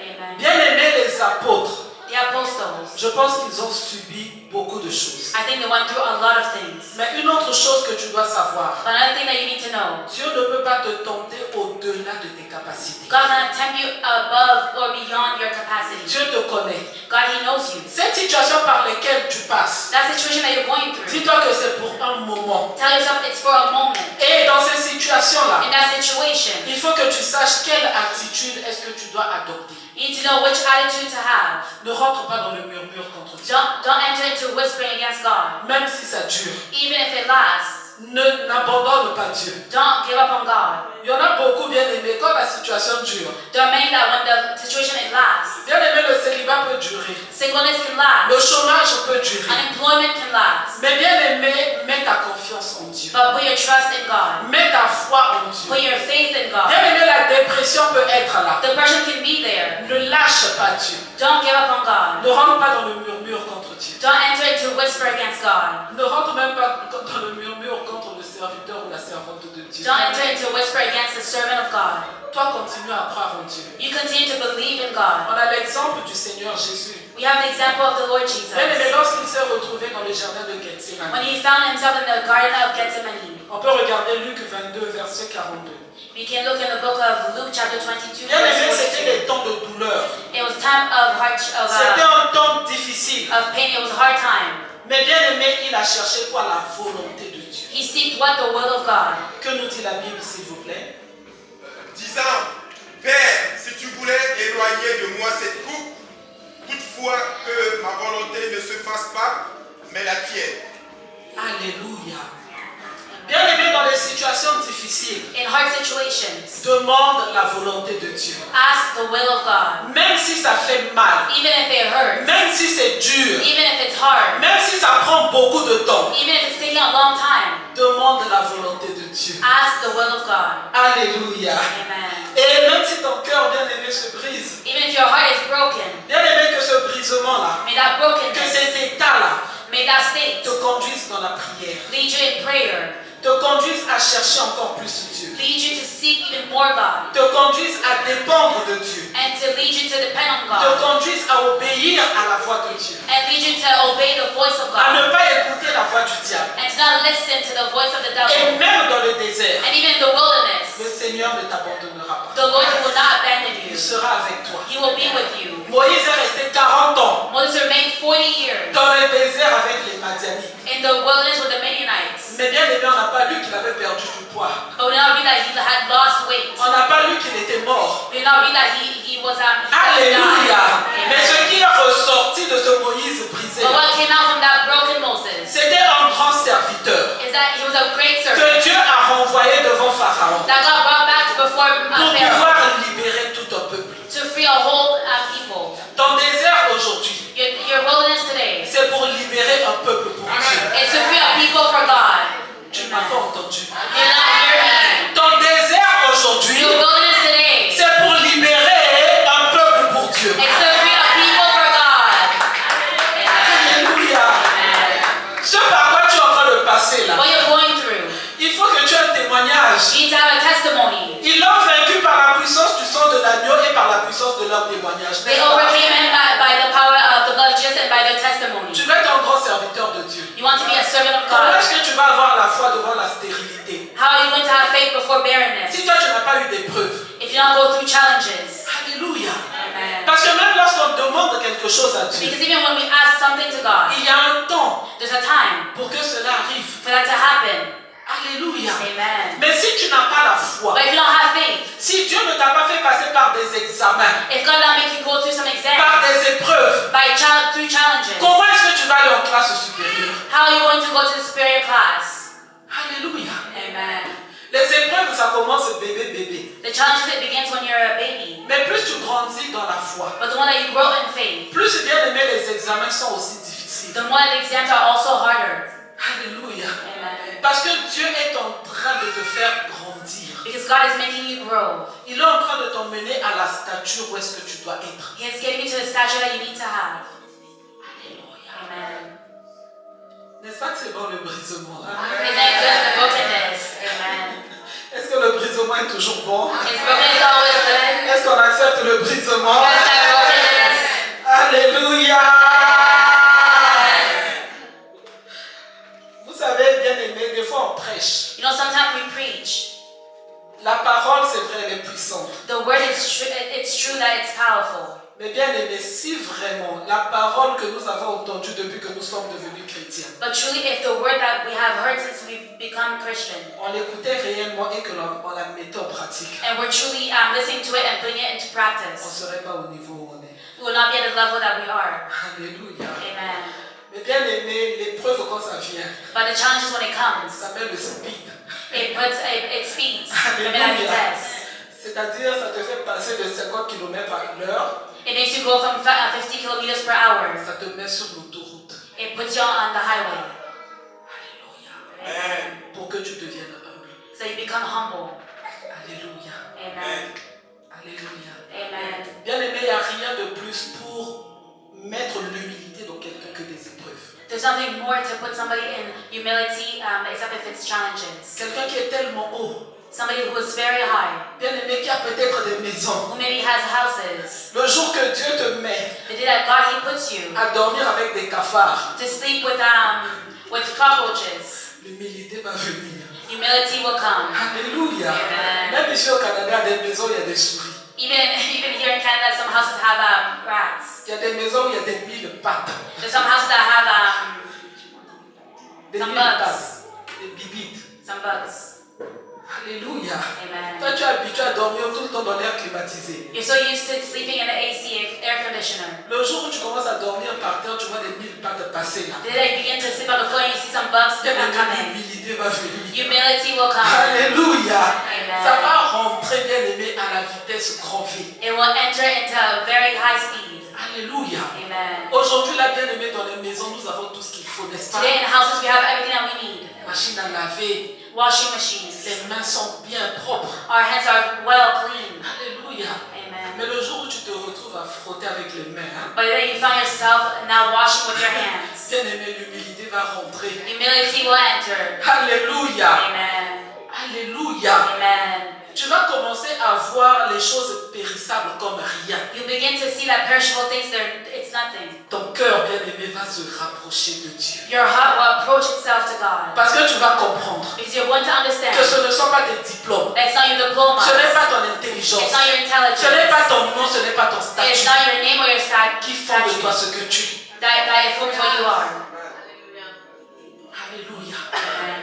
Speaker 3: Amen.
Speaker 2: Bien aimés les apôtres,
Speaker 3: The apostles,
Speaker 2: je pense qu'ils ont subi beaucoup de choses.
Speaker 3: I think they went through a lot of things.
Speaker 2: Mais une autre chose que tu dois savoir,
Speaker 3: But another thing that you need to know,
Speaker 2: Dieu ne peut pas te tenter au-delà de tes capacités.
Speaker 3: God cannot tempt you above or beyond your capacity.
Speaker 2: Dieu te connaît.
Speaker 3: God, He knows you.
Speaker 2: Cette situation par laquelle tu passes,
Speaker 3: That situation that you're going through,
Speaker 2: dis-toi que c'est pour un moment.
Speaker 3: tell yourself it's for a moment.
Speaker 2: Et dans ces situations-là,
Speaker 3: In that situation,
Speaker 2: il faut que tu saches quelle attitude est-ce que tu dois adopter.
Speaker 3: you need to know which attitude to have.
Speaker 2: Ne rentre pas dans le murmure contre Dieu.
Speaker 3: Don't enter into whispering against God.
Speaker 2: Même si ça dure,
Speaker 3: Even if it lasts,
Speaker 2: n'abandonne pas Dieu.
Speaker 3: don't give up on God.
Speaker 2: Il y en a beaucoup bien aimés quand la situation dure.
Speaker 3: There are many that when the situation it lasts,
Speaker 2: Bien aimé, le célibat peut durer.
Speaker 3: singleness can last,
Speaker 2: Le chômage peut durer.
Speaker 3: unemployment can last.
Speaker 2: Mais bien aimé, mets ta confiance en Dieu.
Speaker 3: But put your trust in God.
Speaker 2: Mets ta foi en Dieu.
Speaker 3: Put your faith in God.
Speaker 2: Bien aimé, la dépression peut être là.
Speaker 3: Depression can be there.
Speaker 2: Ne lâche pas Dieu.
Speaker 3: Don't give up on God.
Speaker 2: Ne rentre pas dans le murmure contre Dieu.
Speaker 3: Don't enter into whisper against God.
Speaker 2: Ne rentre même pas dans le murmure contre le Seigneur. serviteur ou la servante de Dieu.
Speaker 3: Don't enter into a whisper against the servant of God.
Speaker 2: Toi, continue à croire en Dieu.
Speaker 3: You continue to believe in God.
Speaker 2: On a l'exemple du Seigneur Jésus.
Speaker 3: We have the example of the Lord Jesus.
Speaker 2: Bien aimé, lorsqu'il s'est retrouvé dans le jardin de Gethsémane,
Speaker 3: When he found himself in the Garden of Gethsemane.
Speaker 2: on peut regarder Luc 22, verset 42.
Speaker 3: We can look in the book of Luke chapter 22,
Speaker 2: Bien aimé,
Speaker 3: verse
Speaker 2: c'était
Speaker 3: 42.
Speaker 2: des temps de douleur.
Speaker 3: It was time of
Speaker 2: C'était un temps difficile.
Speaker 3: pain. It was a hard time.
Speaker 2: Mais bien aimé, il a cherché quoi? La volonté de Dieu.
Speaker 3: He seeked what? The will of God.
Speaker 2: Que nous dit la Bible, s'il vous plaît?
Speaker 1: Disant, Père, si tu voulais éloigner de moi cette coupe, toutefois que ma volonté ne se fasse pas, mais la tienne.
Speaker 2: Alléluia. Bien aimé, dans les situations difficiles,
Speaker 3: In hard situations,
Speaker 2: demande la volonté de Dieu.
Speaker 3: ask the will of God.
Speaker 2: Même si ça fait mal,
Speaker 3: Even if it hurts,
Speaker 2: même si c'est dur,
Speaker 3: even if it's hard,
Speaker 2: même si ça prend beaucoup de temps,
Speaker 3: even if it's taking a long time,
Speaker 2: demande la volonté de Dieu.
Speaker 3: ask the will of God.
Speaker 2: Alléluia.
Speaker 3: Amen.
Speaker 2: Et même si ton cœur, bien aimé, se brise,
Speaker 3: Even if your heart is broken,
Speaker 2: bien aimé, que ce brisement-là,
Speaker 3: may that
Speaker 2: que
Speaker 3: brokenness,
Speaker 2: cet état-là
Speaker 3: may that state
Speaker 2: te conduise dans la prière,
Speaker 3: lead you in prayer,
Speaker 2: te conduise à chercher encore plus Dieu,
Speaker 3: lead you to seek even more God,
Speaker 2: te conduise à dépendre de Dieu,
Speaker 3: and to lead you to depend on
Speaker 2: te
Speaker 3: God,
Speaker 2: conduise à obéir à la voix de Dieu,
Speaker 3: and lead you to obey the voice of
Speaker 2: à ne
Speaker 3: God,
Speaker 2: pas écouter la voix du diable.
Speaker 3: and to not listen to the voice of the
Speaker 2: Et
Speaker 3: devil.
Speaker 2: même dans le désert,
Speaker 3: And even in the wilderness,
Speaker 2: le Seigneur ne t'abandonnera pas.
Speaker 3: the Lord will not abandon
Speaker 2: Il
Speaker 3: you.
Speaker 2: sera avec toi.
Speaker 3: He will be with you.
Speaker 2: Moïse est resté 40 ans
Speaker 3: Moses remained 40 years
Speaker 2: dans le désert avec les Madianites.
Speaker 3: in the wilderness with the Midianites.
Speaker 2: Mais bien aimé, on n'a pas lu qu'il avait perdu du poids.
Speaker 3: But we did not read that he had lost weight.
Speaker 2: On n'a pas lu qu'il était mort.
Speaker 3: We did not read that he was
Speaker 2: Alléluia.
Speaker 3: died.
Speaker 2: Mais ce qui est ressorti de ce Moïse brisé,
Speaker 3: But what came out from that broken Moses
Speaker 2: c'était un grand serviteur
Speaker 3: is that he was a great
Speaker 2: que
Speaker 3: servant
Speaker 2: Dieu a renvoyé devant Pharaon
Speaker 3: that God brought back before
Speaker 2: pour
Speaker 3: Pharaoh
Speaker 2: pouvoir libérer tout un peuple.
Speaker 3: to free a whole people.
Speaker 2: Ton désert aujourd'hui,
Speaker 3: Your wilderness today
Speaker 2: c'est pour libérer un peuple pour Dieu.
Speaker 3: is to free a people for God.
Speaker 2: Tu ne m'as pas entendu.
Speaker 3: You're not hearing me.
Speaker 2: Ton désert aujourd'hui,
Speaker 3: Your wilderness today
Speaker 2: c'est pour libérer un peuple pour Dieu.
Speaker 3: is to free a people for God.
Speaker 2: Alléluia. Ce par quoi tu es en train de passer là,
Speaker 3: What you're going through,
Speaker 2: il faut que tu aies un témoignage.
Speaker 3: you need to have a testimony.
Speaker 2: Ils l'ont vaincu par la puissance du sang de l'agneau et par la puissance de leur témoignage.
Speaker 3: They
Speaker 2: N'est-ce pas?
Speaker 3: overcame him by the power of the blood of Jesus and by their testimony.
Speaker 2: Tu vas être un grand serviteur de Dieu.
Speaker 3: You want to be a servant of
Speaker 2: Comment
Speaker 3: God.
Speaker 2: est-ce que tu vas avoir la foi devant la stérilité?
Speaker 3: How are you going to have faith before barrenness?
Speaker 2: Si toi tu n'as pas eu d'épreuve.
Speaker 3: If you don't go through challenges.
Speaker 2: Alléluia.
Speaker 3: Amen.
Speaker 2: Parce que même lorsqu'on demande quelque chose à Dieu,
Speaker 3: Because even when we ask something to God,
Speaker 2: il y a un temps
Speaker 3: there's a time
Speaker 2: pour que cela arrive.
Speaker 3: for that to happen.
Speaker 2: Alléluia.
Speaker 3: Amen.
Speaker 2: Mais si tu n'as pas la foi,
Speaker 3: But if you don't have faith,
Speaker 2: si Dieu ne t'a pas fait passer par des examens,
Speaker 3: if God don't make you go through some
Speaker 2: par
Speaker 3: exams,
Speaker 2: des épreuves,
Speaker 3: through challenges,
Speaker 2: comment est-ce que tu vas aller en classe supérieure?
Speaker 3: how are you going to go to the superior class?
Speaker 2: Alléluia.
Speaker 3: Amen.
Speaker 2: Les épreuves, ça commence bébé.
Speaker 3: The challenges, it begins when you're a baby.
Speaker 2: Mais plus tu grandis dans la foi,
Speaker 3: But the more that you grow in faith,
Speaker 2: plus bien aimé, les examens sont aussi difficiles.
Speaker 3: the more the exams are also harder.
Speaker 2: Alléluia.
Speaker 3: Amen.
Speaker 2: Parce que Dieu est en train de te faire grandir.
Speaker 3: Because God is making you grow.
Speaker 2: Il est en train de t'emmener à la stature où est-ce que tu dois être.
Speaker 3: He is getting you to the stature that you need to have.
Speaker 2: Alléluia.
Speaker 3: Amen.
Speaker 2: N'est-ce pas que c'est bon le brisement? Hein?
Speaker 3: Isn't it good, the brokenness? Amen.
Speaker 2: Est-ce que le brisement est toujours bon?
Speaker 3: Is brokenness always good?
Speaker 2: Est-ce qu'on accepte le brisement?
Speaker 3: Yes, that brokenness.
Speaker 2: Alléluia. Vous savez, bien aimé, des fois on prêche.
Speaker 3: You know, sometimes we preach.
Speaker 2: La parole, c'est vrai, elle est puissante.
Speaker 3: The word is true. It's true that it's powerful.
Speaker 2: Mais bien aimé, si vraiment la parole que nous avons entendue depuis que nous sommes devenus chrétiens,
Speaker 3: But truly, if the word that we have heard since we've become Christian,
Speaker 2: on l'écoutait réellement et que l'on la mettait en pratique,
Speaker 3: and we're truly listening to it and putting it into
Speaker 2: on ne
Speaker 3: practice,
Speaker 2: serait pas au niveau où on est.
Speaker 3: we will not be at the level that we are.
Speaker 2: Alléluia.
Speaker 3: Amen.
Speaker 2: Mais bien aimé, l'épreuve quand ça vient,
Speaker 3: But the challenge is when it comes,
Speaker 2: ça met le speed.
Speaker 3: it speeds from it vitesse.
Speaker 2: C'est-à-dire, ça te fait passer de 50 km à l'heure,
Speaker 3: It makes you go from 50 kilometers per hour.
Speaker 2: ça te met sur l'autoroute.
Speaker 3: It puts you on the highway.
Speaker 1: Amen.
Speaker 2: Pour que tu deviennes humble.
Speaker 3: So you become humble.
Speaker 2: Alléluia.
Speaker 3: Amen.
Speaker 2: Alléluia.
Speaker 3: Amen.
Speaker 2: Bien aimé, il n'y a rien de plus pour mettre l'humilité dans quelqu'un que des épreuves.
Speaker 3: There's something more to to put somebody in humility, except if it's challenges.
Speaker 2: Quelqu'un qui est tellement haut.
Speaker 3: Somebody who is very high,
Speaker 2: Bien-aimé qui a peut-être des maisons.
Speaker 3: who maybe has houses.
Speaker 2: Le jour que Dieu te met
Speaker 3: The day that God He puts you
Speaker 2: à dormir avec des cafards,
Speaker 3: to sleep with cockroaches,
Speaker 2: l'humilité va venir.
Speaker 3: humility will come.
Speaker 2: Alléluia.
Speaker 3: Amen.
Speaker 2: Même ici au Canada, il y a des maisons où il y a des souris.
Speaker 3: Even here in Canada, some houses have rats.
Speaker 2: Il y a des maisons où il y a des mille pattes.
Speaker 3: There's some houses that have
Speaker 2: Des
Speaker 3: some
Speaker 2: mille
Speaker 3: bugs.
Speaker 2: pattes. Des bibites.
Speaker 3: Some bugs.
Speaker 2: Alléluia.
Speaker 3: Amen.
Speaker 2: Toi, tu es habitué à dormir tout le temps dans l'air climatisé.
Speaker 3: You're so used to sleeping in the AC air conditioner.
Speaker 2: Le jour où tu commences à dormir par terre, tu vois des mille pattes passer là.
Speaker 3: The day that you begin to sleep on the floor and you see some bugs coming.
Speaker 2: L'humilité va venir.
Speaker 3: Humility will come.
Speaker 2: Alléluia.
Speaker 3: Amen.
Speaker 2: Ça va rentrer, bien aimé, à la vitesse grand V.
Speaker 3: It will enter into very high speed.
Speaker 2: Alléluia.
Speaker 3: Amen.
Speaker 2: Aujourd'hui, là, bien aimé, dans les maisons, nous avons tout ce qu'il faut, n'est-ce pas?
Speaker 3: Today in houses we have everything that we need.
Speaker 2: Machine à laver.
Speaker 3: Washing machines.
Speaker 2: Les mains sont bien propres.
Speaker 3: Our hands are well clean.
Speaker 2: Alléluia.
Speaker 3: Amen.
Speaker 2: Mais le jour où tu te retrouves à frotter avec les mains, hein,
Speaker 3: But then you find yourself now washing with your hands.
Speaker 2: bien aimé, l'humilité va rentrer.
Speaker 3: Humility will enter.
Speaker 2: Alléluia.
Speaker 3: Amen.
Speaker 2: Alléluia.
Speaker 3: Amen.
Speaker 2: Tu vas commencer à voir les choses périssables comme rien.
Speaker 3: You begin to see that perishable things, it's nothing.
Speaker 2: Ton cœur, bien aimé, va se rapprocher de Dieu.
Speaker 3: Your heart will approach itself to God.
Speaker 2: Parce que tu vas comprendre
Speaker 3: Because you're going to understand
Speaker 2: que ce ne sont pas tes diplômes.
Speaker 3: that it's not your diploma.
Speaker 2: Ce n'est pas ton intelligence.
Speaker 3: It's not your intelligence.
Speaker 2: Ce n'est pas ton nom, ce n'est pas ton
Speaker 3: It's
Speaker 2: statut
Speaker 3: not your name or your
Speaker 2: qui font de toi
Speaker 3: statue
Speaker 2: ce que tu es.
Speaker 3: that informs what you are.
Speaker 2: Alléluia.
Speaker 3: Amen.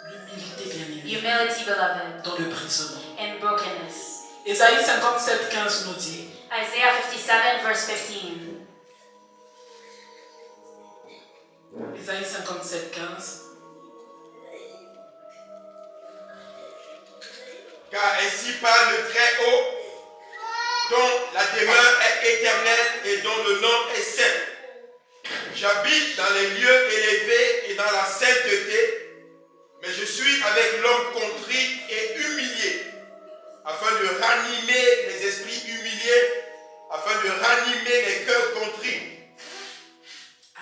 Speaker 2: L'humilité, bien aimé,
Speaker 3: Humility, beloved,
Speaker 2: dans le prisonnier.
Speaker 3: and brokenness.
Speaker 2: Ésaïe 57, 15 nous dit,
Speaker 3: Isaiah 57, verse 15.
Speaker 2: Ésaïe 57, 15,
Speaker 1: Car ainsi parle le Très-Haut, dont la demeure est éternelle et dont le nom est saint. J'habite dans les lieux élevés et dans la sainteté, mais je suis avec l'homme contrit et humilié, afin de ranimer les esprits humiliés, afin de ranimer les cœurs contrits.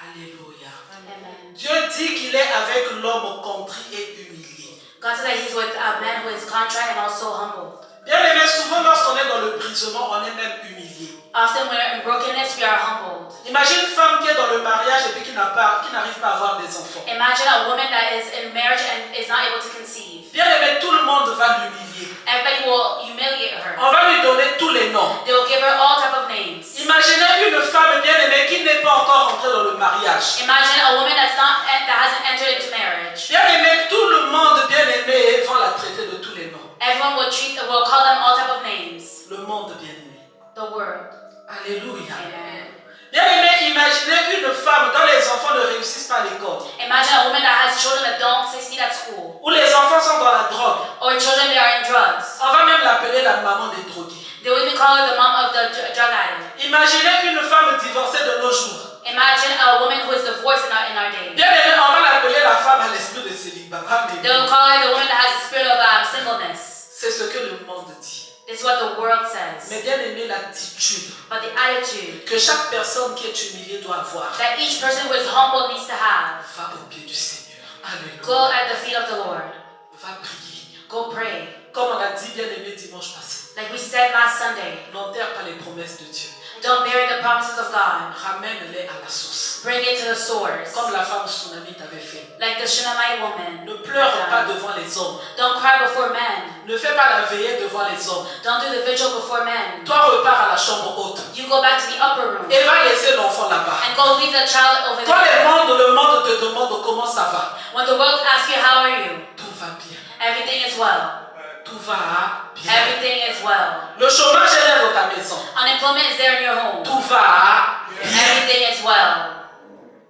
Speaker 2: Alléluia.
Speaker 3: Amen.
Speaker 2: Dieu dit qu'il est avec l'homme contrit et humilié.
Speaker 3: God said that He's with a man who is contrite and also humble.
Speaker 2: Bien aimé, souvent lorsqu'on est dans le prisonnier, on est même humilié.
Speaker 3: Often when we're in brokenness, we are humbled.
Speaker 2: Imagine une femme qui est dans le mariage et puis qui n'arrive pas à avoir des enfants.
Speaker 3: Imagine a woman that is in marriage and is not able to conceive.
Speaker 2: Bien aimé, tout le monde va l'humilier.
Speaker 3: Everybody will humiliate her.
Speaker 2: On va lui donner tous les noms.
Speaker 3: They will give her all type of names.
Speaker 2: Imaginez une femme bien aimée qui n'est pas encore entrée dans le mariage.
Speaker 3: Imagine a woman that hasn't entered into marriage.
Speaker 2: Bien aimé, tout le monde bien aimé va la traiter de tous les noms.
Speaker 3: Everyone will call them all type of names.
Speaker 2: Le monde bien aimé.
Speaker 3: The world.
Speaker 2: Alléluia.
Speaker 3: Amen.
Speaker 2: Bien aimé, imaginez une femme dont les enfants ne réussissent pas à l'école.
Speaker 3: Imagine a woman that has children that don't succeed at school,
Speaker 2: Où les enfants sont dans la drogue.
Speaker 3: or children that are in drugs.
Speaker 2: On va même l'appeler la maman des drogués.
Speaker 3: They will even call her the mom of the drug addict.
Speaker 2: Imaginez une femme divorcée de nos jours.
Speaker 3: Imagine a woman who is divorced in our day.
Speaker 2: Bien aimé, on va l'appeler la femme à l'esprit de célibat.
Speaker 3: They will call her the woman that has the spirit of singleness.
Speaker 2: C'est ce que le monde dit.
Speaker 3: This is what the world says.
Speaker 2: Mais bien aimé, l'attitude
Speaker 3: But the attitude
Speaker 2: que chaque personne qui est humiliée doit avoir
Speaker 3: that each person who is humble needs to have.
Speaker 2: va au pied du Seigneur. Alléluia.
Speaker 3: Go at the feet of the Lord.
Speaker 2: Va prier.
Speaker 3: Go pray.
Speaker 2: Comme on a dit bien aimé dimanche passé.
Speaker 3: Like we said last Sunday,
Speaker 2: N'enterre pas les promesses de Dieu.
Speaker 3: don't bury the promises of God.
Speaker 2: Ramène-les à la source.
Speaker 3: Bring it to the source.
Speaker 2: Comme la femme tsunamite avait fait.
Speaker 3: Like the Shunammite woman.
Speaker 2: Ne pleure pas devant les hommes.
Speaker 3: Don't cry before men.
Speaker 2: Ne fais pas la veillée devant les hommes.
Speaker 3: Don't do the vigil before men.
Speaker 2: Toi, repars à la chambre haute.
Speaker 3: You go back to the upper room
Speaker 2: Et va laisser l'enfant là-bas.
Speaker 3: and go leave the child over
Speaker 2: Quand
Speaker 3: there.
Speaker 2: le monde te demande comment ça va,
Speaker 3: When the world asks you, how are you?
Speaker 2: tout va bien.
Speaker 3: Everything is well.
Speaker 2: Tout va bien.
Speaker 3: Everything is well.
Speaker 2: Le chômage est là dans ta maison.
Speaker 3: Unemployment is there in your home.
Speaker 2: Tout va bien.
Speaker 3: Everything is well.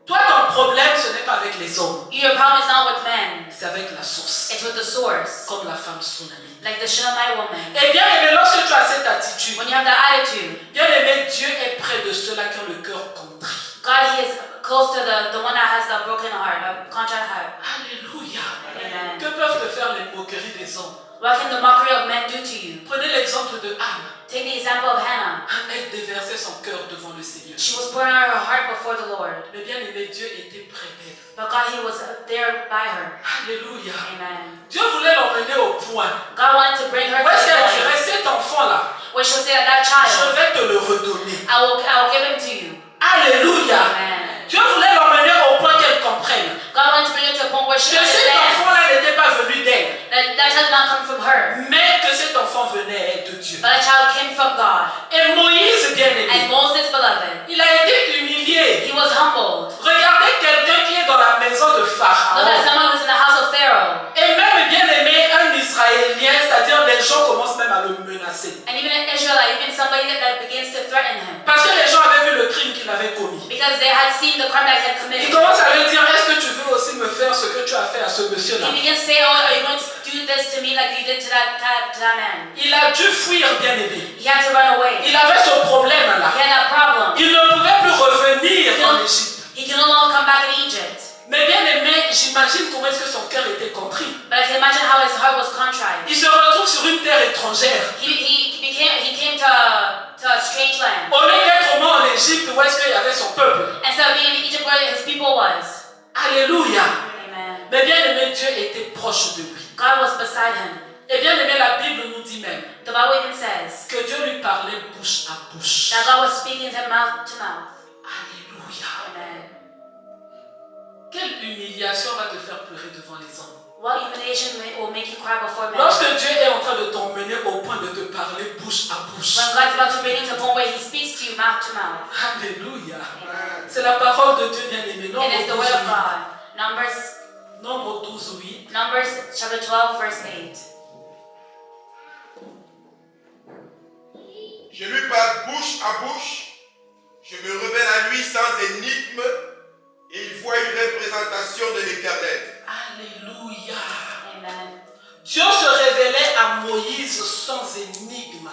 Speaker 2: Toi, ton problème, ce n'est pas avec les hommes.
Speaker 3: Your problem is not with men.
Speaker 2: C'est avec la source.
Speaker 3: It's with the source.
Speaker 2: Comme la femme tsunami.
Speaker 3: Like the Shunammite woman.
Speaker 2: Et bien aimé, lorsque tu as cette attitude,
Speaker 3: When you have that attitude,
Speaker 2: bien aimé, Dieu est près de ceux-là qui ont le cœur contrit.
Speaker 3: God, He is close to the one that has the broken heart, a contrite heart.
Speaker 2: Alléluia.
Speaker 3: Amen.
Speaker 2: Que peuvent te faire les moqueries des hommes?
Speaker 3: What can the mockery of men do to you?
Speaker 2: Prenez l'exemple de Anne.
Speaker 3: Take the example of Hannah.
Speaker 2: Un Elle déversait son cœur devant le Seigneur.
Speaker 3: She was pouring out her heart before the Lord.
Speaker 2: Mais bien aimé, Dieu était près d'elle.
Speaker 3: But God, He was there by her.
Speaker 2: Alléluia.
Speaker 3: Amen.
Speaker 2: Dieu voulait l'emmener au point.
Speaker 3: God wanted to bring her
Speaker 2: Où
Speaker 3: to
Speaker 2: est-ce
Speaker 3: the
Speaker 2: qu'elle dirait,
Speaker 3: place
Speaker 2: cet enfant-là,
Speaker 3: where she'll say that
Speaker 2: je
Speaker 3: child,
Speaker 2: vais te le redonner.
Speaker 3: I will give him to you.
Speaker 2: Alléluia.
Speaker 3: Amen.
Speaker 2: Dieu voulait l'emmener au point qu'elle comprenne
Speaker 3: God wanted to bring her to a point where she
Speaker 2: que cet
Speaker 3: understands
Speaker 2: enfant-là n'était pas venu d'elle,
Speaker 3: that child did not come from her,
Speaker 2: mais que cet enfant venait de Dieu.
Speaker 3: but that child came from God.
Speaker 2: Et Moïse, bien
Speaker 3: And
Speaker 2: aimé,
Speaker 3: Moses, beloved,
Speaker 2: il a été humilié.
Speaker 3: he was humbled.
Speaker 2: Regardez quelqu'un qui est dans la maison de
Speaker 3: Look
Speaker 2: Pharaon.
Speaker 3: at someone who's in the house of Pharaoh.
Speaker 2: Et même, bien aimé, un Israélien, c'est-à-dire les gens commencent même à le menacer.
Speaker 3: And even an Israelite, even somebody that begins to threaten him.
Speaker 2: Parce que les gens avaient vu le crime qu'il avait commis.
Speaker 3: Because they had seen the crime that he had
Speaker 2: Ils
Speaker 3: committed.
Speaker 2: commencent à lui dire, est-ce que tu veux aussi me faire ce que tu as fait à ce monsieur-là?
Speaker 3: He begins to say, oh, are you going to do this to me like you did to that man?
Speaker 2: Il a dû fuir, bien aimé.
Speaker 3: He had to run away.
Speaker 2: Il avait ce problème-là.
Speaker 3: He had that problem.
Speaker 2: Il ne pouvait plus revenir en Égypte.
Speaker 3: He can no longer come back in Egypt.
Speaker 2: Mais bien aimé, j'imagine comment est-ce que son cœur était contrit.
Speaker 3: But I can imagine how his heart was contrite.
Speaker 2: Il se retrouve sur une terre étrangère.
Speaker 3: He came to a strange land.
Speaker 2: Au lieu d'être au moins en Égypte, où est-ce qu'il y avait son peuple.
Speaker 3: Instead of being in Egypt where his people was.
Speaker 2: Alléluia.
Speaker 3: Amen.
Speaker 2: Mais bien aimé, Dieu était proche de lui.
Speaker 3: God was beside him.
Speaker 2: Et bien aimé, la Bible nous dit même
Speaker 3: The Bible even says
Speaker 2: que Dieu lui parlait bouche à bouche.
Speaker 3: that God was speaking to him mouth to mouth.
Speaker 2: Alléluia.
Speaker 3: Amen.
Speaker 2: Quelle humiliation va te faire pleurer devant les hommes.
Speaker 3: What humiliation will make you cry before men?
Speaker 2: Lorsque Dieu est en train de t'emmener au point de te parler bouche à bouche.
Speaker 3: When God's about to bring you to a point where He speaks to you mouth to mouth.
Speaker 2: Alléluia. C'est la parole de Dieu, bien aimé.
Speaker 3: It is the word of God.
Speaker 2: Nombre 12, oui.
Speaker 3: Numbers chapter 12, verse 8.
Speaker 1: Je lui parle bouche à bouche. Je me révèle à lui sans énigme. Et il voit une représentation de l'Éternel.
Speaker 2: Alléluia.
Speaker 3: Amen.
Speaker 2: Dieu se révélait à Moïse sans énigme.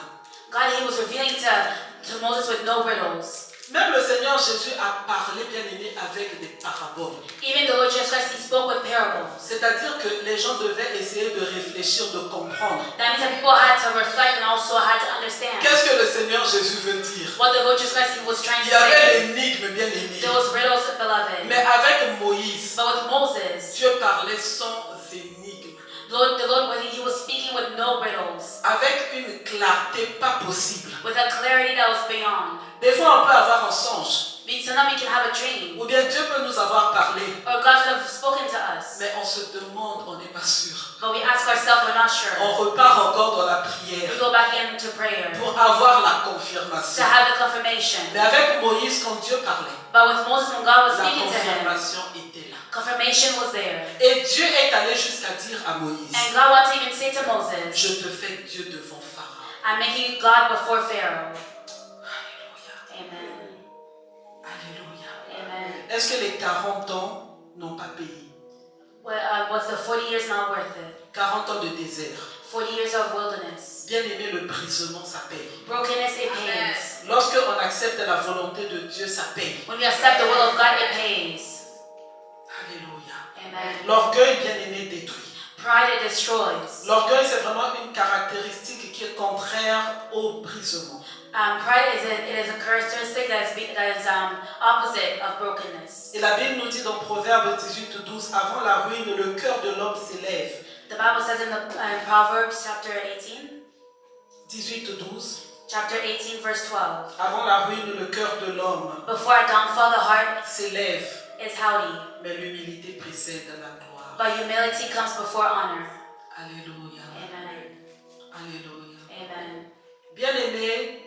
Speaker 3: God, He was revealing to Moses with no riddles.
Speaker 2: Même le Seigneur Jésus a parlé, bien aimé, avec des paraboles.
Speaker 3: Even the Lord Jesus Christ, He spoke with parables.
Speaker 2: C'est-à-dire que les gens devaient essayer de réfléchir, de comprendre.
Speaker 3: That means that people had to reflect and also had to understand
Speaker 2: Qu'est-ce que le Seigneur Jésus veut dire?
Speaker 3: what the Lord Jesus Christ was trying
Speaker 2: Il
Speaker 3: to
Speaker 2: y avait
Speaker 3: say.
Speaker 2: l'énigme, bien aimé.
Speaker 3: There was riddles, beloved.
Speaker 2: Mais avec Moïse,
Speaker 3: But with Moses,
Speaker 2: Dieu parlait sans énigme.
Speaker 3: the Lord, He was speaking with no riddles.
Speaker 2: Avec une clarté pas possible.
Speaker 3: With a clarity that was beyond.
Speaker 2: Des fois, on peut avoir un songe.
Speaker 3: Sometimes we can have a dream.
Speaker 2: Ou bien Dieu peut nous avoir parlé.
Speaker 3: Or God could have spoken to us.
Speaker 2: Mais on se demande, on n'est pas sûr.
Speaker 3: But we ask ourselves, we're not sure.
Speaker 2: On repart encore dans la prière
Speaker 3: We go back into prayer
Speaker 2: pour avoir la
Speaker 3: to
Speaker 2: confirmation.
Speaker 3: have the confirmation.
Speaker 2: Mais avec Moïse, quand Dieu parlait,
Speaker 3: But with Moses, when God was
Speaker 2: la
Speaker 3: speaking to him,
Speaker 2: confirmation était là.
Speaker 3: confirmation was there.
Speaker 2: Et Dieu est allé jusqu'à dire à Moïse,
Speaker 3: And God wanted to even say to Moses,
Speaker 2: je te fais Dieu devant Pharaon.
Speaker 3: I'm making you God before Pharaoh. Amen.
Speaker 2: Alléluia.
Speaker 3: Amen.
Speaker 2: Est-ce que les 40 ans n'ont pas payé?
Speaker 3: Well, was the 40 years not worth it?
Speaker 2: 40 ans de désert.
Speaker 3: 40 years of wilderness.
Speaker 2: Bien aimé, le brisement, ça paye.
Speaker 3: Brokenness, it pays.
Speaker 2: Lorsque on accepte la volonté de Dieu, ça paye.
Speaker 3: When we accept the will of God, it pays.
Speaker 2: Alléluia.
Speaker 3: Amen.
Speaker 2: L'orgueil, bien aimé, détruit.
Speaker 3: Pride, it destroys.
Speaker 2: L'orgueil, c'est vraiment une caractéristique qui est contraire au brisement.
Speaker 3: Pride is a characteristic that is opposite of brokenness.
Speaker 2: Et la Bible nous dit dans Proverbe 18-12, avant la ruine, le cœur de l'homme s'élève.
Speaker 3: The Bible says in Proverbs chapter 18,
Speaker 2: 18-12,
Speaker 3: chapter 18, verse 12.
Speaker 2: avant la ruine, le cœur de l'homme
Speaker 3: Before a downfall, the heart
Speaker 2: s'élève,
Speaker 3: is haughty,
Speaker 2: mais l'humilité précède la gloire.
Speaker 3: but humility comes before honor.
Speaker 2: Alléluia.
Speaker 3: Amen.
Speaker 2: Alléluia.
Speaker 3: Amen.
Speaker 2: Bien-aimés,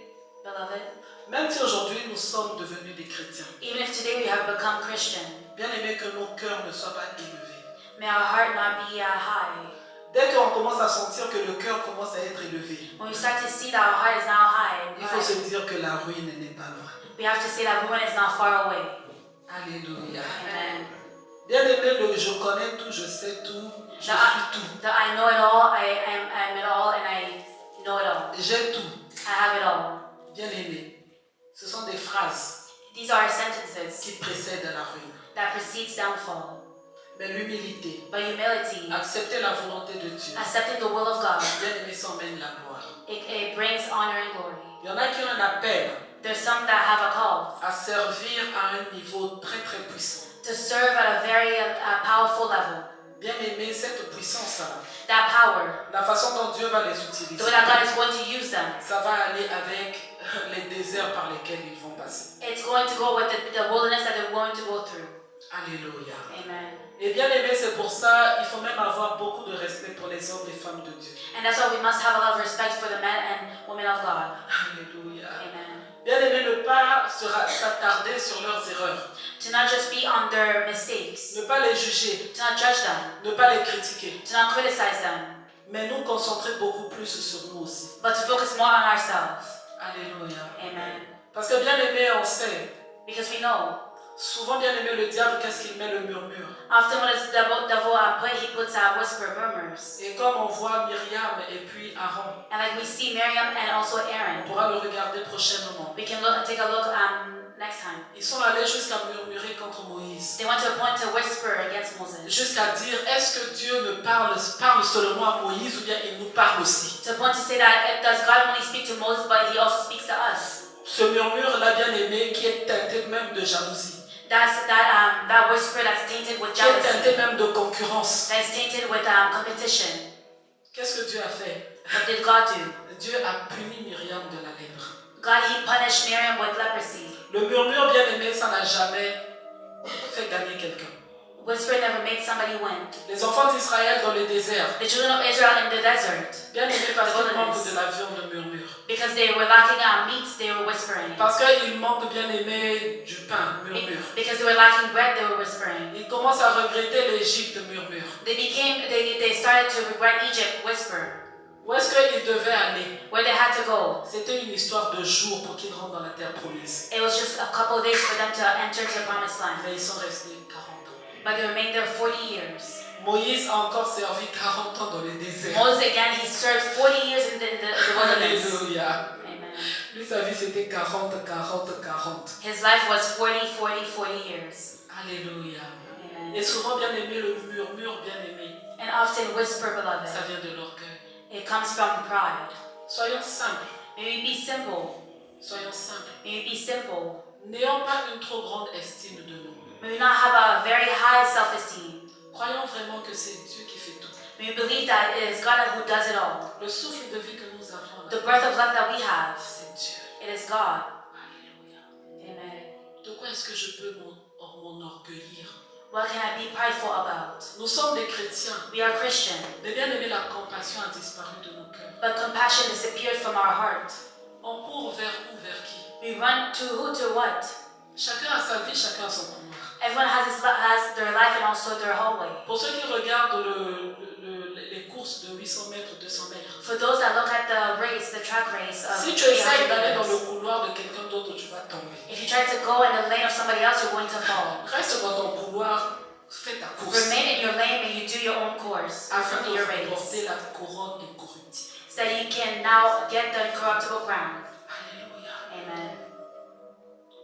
Speaker 3: Beloved,
Speaker 2: même si aujourd'hui nous sommes devenus des chrétiens,
Speaker 3: even if today we have become Christian,
Speaker 2: bien-aimés, que nos cœurs ne soient pas élevés.
Speaker 3: may our heart not be high.
Speaker 2: Dès qu'on commence à sentir que le cœur commence à être élevé,
Speaker 3: When we start to see that our heart is now high,
Speaker 2: il faut se dire que la ruine n'est pas loin.
Speaker 3: we have to see that ruin is not far away.
Speaker 2: Alléluia.
Speaker 3: Amen.
Speaker 2: Bien-aimé, je connais tout, je sais tout, je suis tout.
Speaker 3: That I know it all, I'm it all, and I know it all.
Speaker 2: J'ai tout.
Speaker 3: I have it all.
Speaker 2: Bien-aimé, ce sont des phrases
Speaker 3: These are sentences
Speaker 2: qui précèdent la ruine.
Speaker 3: that precedes downfall.
Speaker 2: Mais l'humilité,
Speaker 3: But humility,
Speaker 2: accepter la volonté de Dieu,
Speaker 3: accepting the will of God,
Speaker 2: bien-aimé, s'emmène la gloire.
Speaker 3: it brings honor and glory.
Speaker 2: Il y en a qui ont un appel
Speaker 3: There's some that have a call
Speaker 2: à servir à un niveau très très puissant.
Speaker 3: to serve at a very powerful level.
Speaker 2: Bien aimé, cette puissance-là,
Speaker 3: That power,
Speaker 2: la façon dont Dieu va les
Speaker 3: the
Speaker 2: utiliser,
Speaker 3: way that God is going to use them,
Speaker 2: ça va aller avec les déserts par lesquels ils vont passer.
Speaker 3: it's going to go with the wilderness that they're going to go through.
Speaker 2: Alléluia.
Speaker 3: Amen.
Speaker 2: Et bien aimé, c'est pour ça, il faut même avoir beaucoup de respect pour les hommes et femmes de Dieu.
Speaker 3: And that's why we must have a lot of respect for the men and women of God.
Speaker 2: Alléluia.
Speaker 3: Amen.
Speaker 2: Bien aimé, ne pas s'attarder sur leurs erreurs,
Speaker 3: To not just be on their mistakes,
Speaker 2: ne pas les juger,
Speaker 3: to not judge them,
Speaker 2: ne pas les critiquer,
Speaker 3: to not criticize them,
Speaker 2: mais nous concentrer beaucoup plus sur nous aussi.
Speaker 3: but to focus more on ourselves.
Speaker 2: Alléluia.
Speaker 3: Amen.
Speaker 2: Parce que bien aimé, on sait,
Speaker 3: Because we know,
Speaker 2: souvent bien aimé, le diable, qu'est-ce qu'il met? Le murmure.
Speaker 3: often when it's devil he puts whisper murmurs.
Speaker 2: Et comme on voit Myriam et puis Aaron,
Speaker 3: And like we see Miriam and also
Speaker 2: on
Speaker 3: Aaron,
Speaker 2: pourra le regarder prochainement.
Speaker 3: we can take a look next time.
Speaker 2: Ils sont allés jusqu'à murmurer contre Moïse.
Speaker 3: They went to a point to whisper against Moses.
Speaker 2: Jusqu'à dire, est-ce que Dieu ne parle seulement à Moïse ou bien il nous parle aussi?
Speaker 3: To a point to say that does God only speak to Moses, but he also speaks to us.
Speaker 2: Ce murmure-là, bien aimé, qui est teinté même de jalousie,
Speaker 3: That whisper that's tainted with
Speaker 2: qui est teinté
Speaker 3: jealousy,
Speaker 2: même de concurrence.
Speaker 3: that's tainted with competition.
Speaker 2: Qu'est-ce que Dieu a fait?
Speaker 3: What did God do?
Speaker 2: Dieu a puni Myriam de la lèpre.
Speaker 3: God, he punished Miriam with leprosy.
Speaker 2: Le murmure, bien aimé, ça n'a jamais fait gagner quelqu'un.
Speaker 3: Whisper never made somebody win.
Speaker 2: Les enfants d'Israël dans le désert,
Speaker 3: The children of Israel in the desert,
Speaker 2: bien aimé, parce qu'ils manquent de la viande, de murmure.
Speaker 3: because they were lacking meat, they were whispering.
Speaker 2: Parce qu'ils manquent, bien aimé, du pain, murmure.
Speaker 3: Because they were lacking bread, they were whispering.
Speaker 2: Ils commencent à regretter l'Égypte, murmure.
Speaker 3: They started to regret Egypt, whisper.
Speaker 2: Où est-ce qu'ils devaient aller?
Speaker 3: Where they had to go.
Speaker 2: C'était une histoire de jours pour qu'ils rentrent dans la terre promise.
Speaker 3: It was just a couple of days for them to enter the promised land.
Speaker 2: Mais ils sont restés 40 ans.
Speaker 3: But they remained there 40 years.
Speaker 2: Moïse a encore servi 40 ans dans le désert.
Speaker 3: Moses again, he served 40 years in the wilderness.
Speaker 2: Alléluia.
Speaker 3: Amen.
Speaker 2: Lui, sa vie, c'était 40, 40, 40.
Speaker 3: His life was 40 years.
Speaker 2: Alléluia.
Speaker 3: Amen.
Speaker 2: Et souvent, bien aimé, le murmure, bien aimé,
Speaker 3: And often whisper, beloved,
Speaker 2: ça vient de l'orgueil.
Speaker 3: it comes from pride.
Speaker 2: Soyons simples.
Speaker 3: May we be simple.
Speaker 2: Soyons simples.
Speaker 3: May we be simple.
Speaker 2: N'ayons pas une trop grande estime de nous.
Speaker 3: May we not have a very high self-esteem.
Speaker 2: Croyons vraiment que c'est Dieu qui fait tout.
Speaker 3: May we believe that it is God who does it all.
Speaker 2: Le souffle de vie que nous avons,
Speaker 3: The breath of life that we have,
Speaker 2: c'est Dieu.
Speaker 3: it is God.
Speaker 2: Alléluia.
Speaker 3: Amen.
Speaker 2: De quoi est-ce que je peux m'enorgueillir?
Speaker 3: What can I be prideful about?
Speaker 2: Nous sommes des chrétiens.
Speaker 3: We are Christian,
Speaker 2: Mais bien aimé, la compassion a disparu de nos cœurs.
Speaker 3: but compassion disappeared from our heart.
Speaker 2: On court vers où, vers qui?
Speaker 3: We run to who, to what?
Speaker 2: Chacun a sa vie, chacun a son couloir.
Speaker 3: Everyone has their life and also their hallway.
Speaker 2: Pour ceux qui regardent les courses de 800 mètres, 200 mètres,
Speaker 3: For those that look at the race, the track race of
Speaker 2: si tu essayes
Speaker 3: 800
Speaker 2: d'aller dans le
Speaker 3: meters,
Speaker 2: couloir de quelqu'un d'autre, tu vas tomber.
Speaker 3: if you try to go in the lane of somebody else, you're going to fall.
Speaker 2: Reste dans ton couloir, fais ta course,
Speaker 3: Remain in your lane and you do your own course,
Speaker 2: afin
Speaker 3: do
Speaker 2: de
Speaker 3: your race,
Speaker 2: remporter la couronne incorruptible.
Speaker 3: so that you can now get the incorruptible crown.
Speaker 2: Alléluia.
Speaker 3: Amen.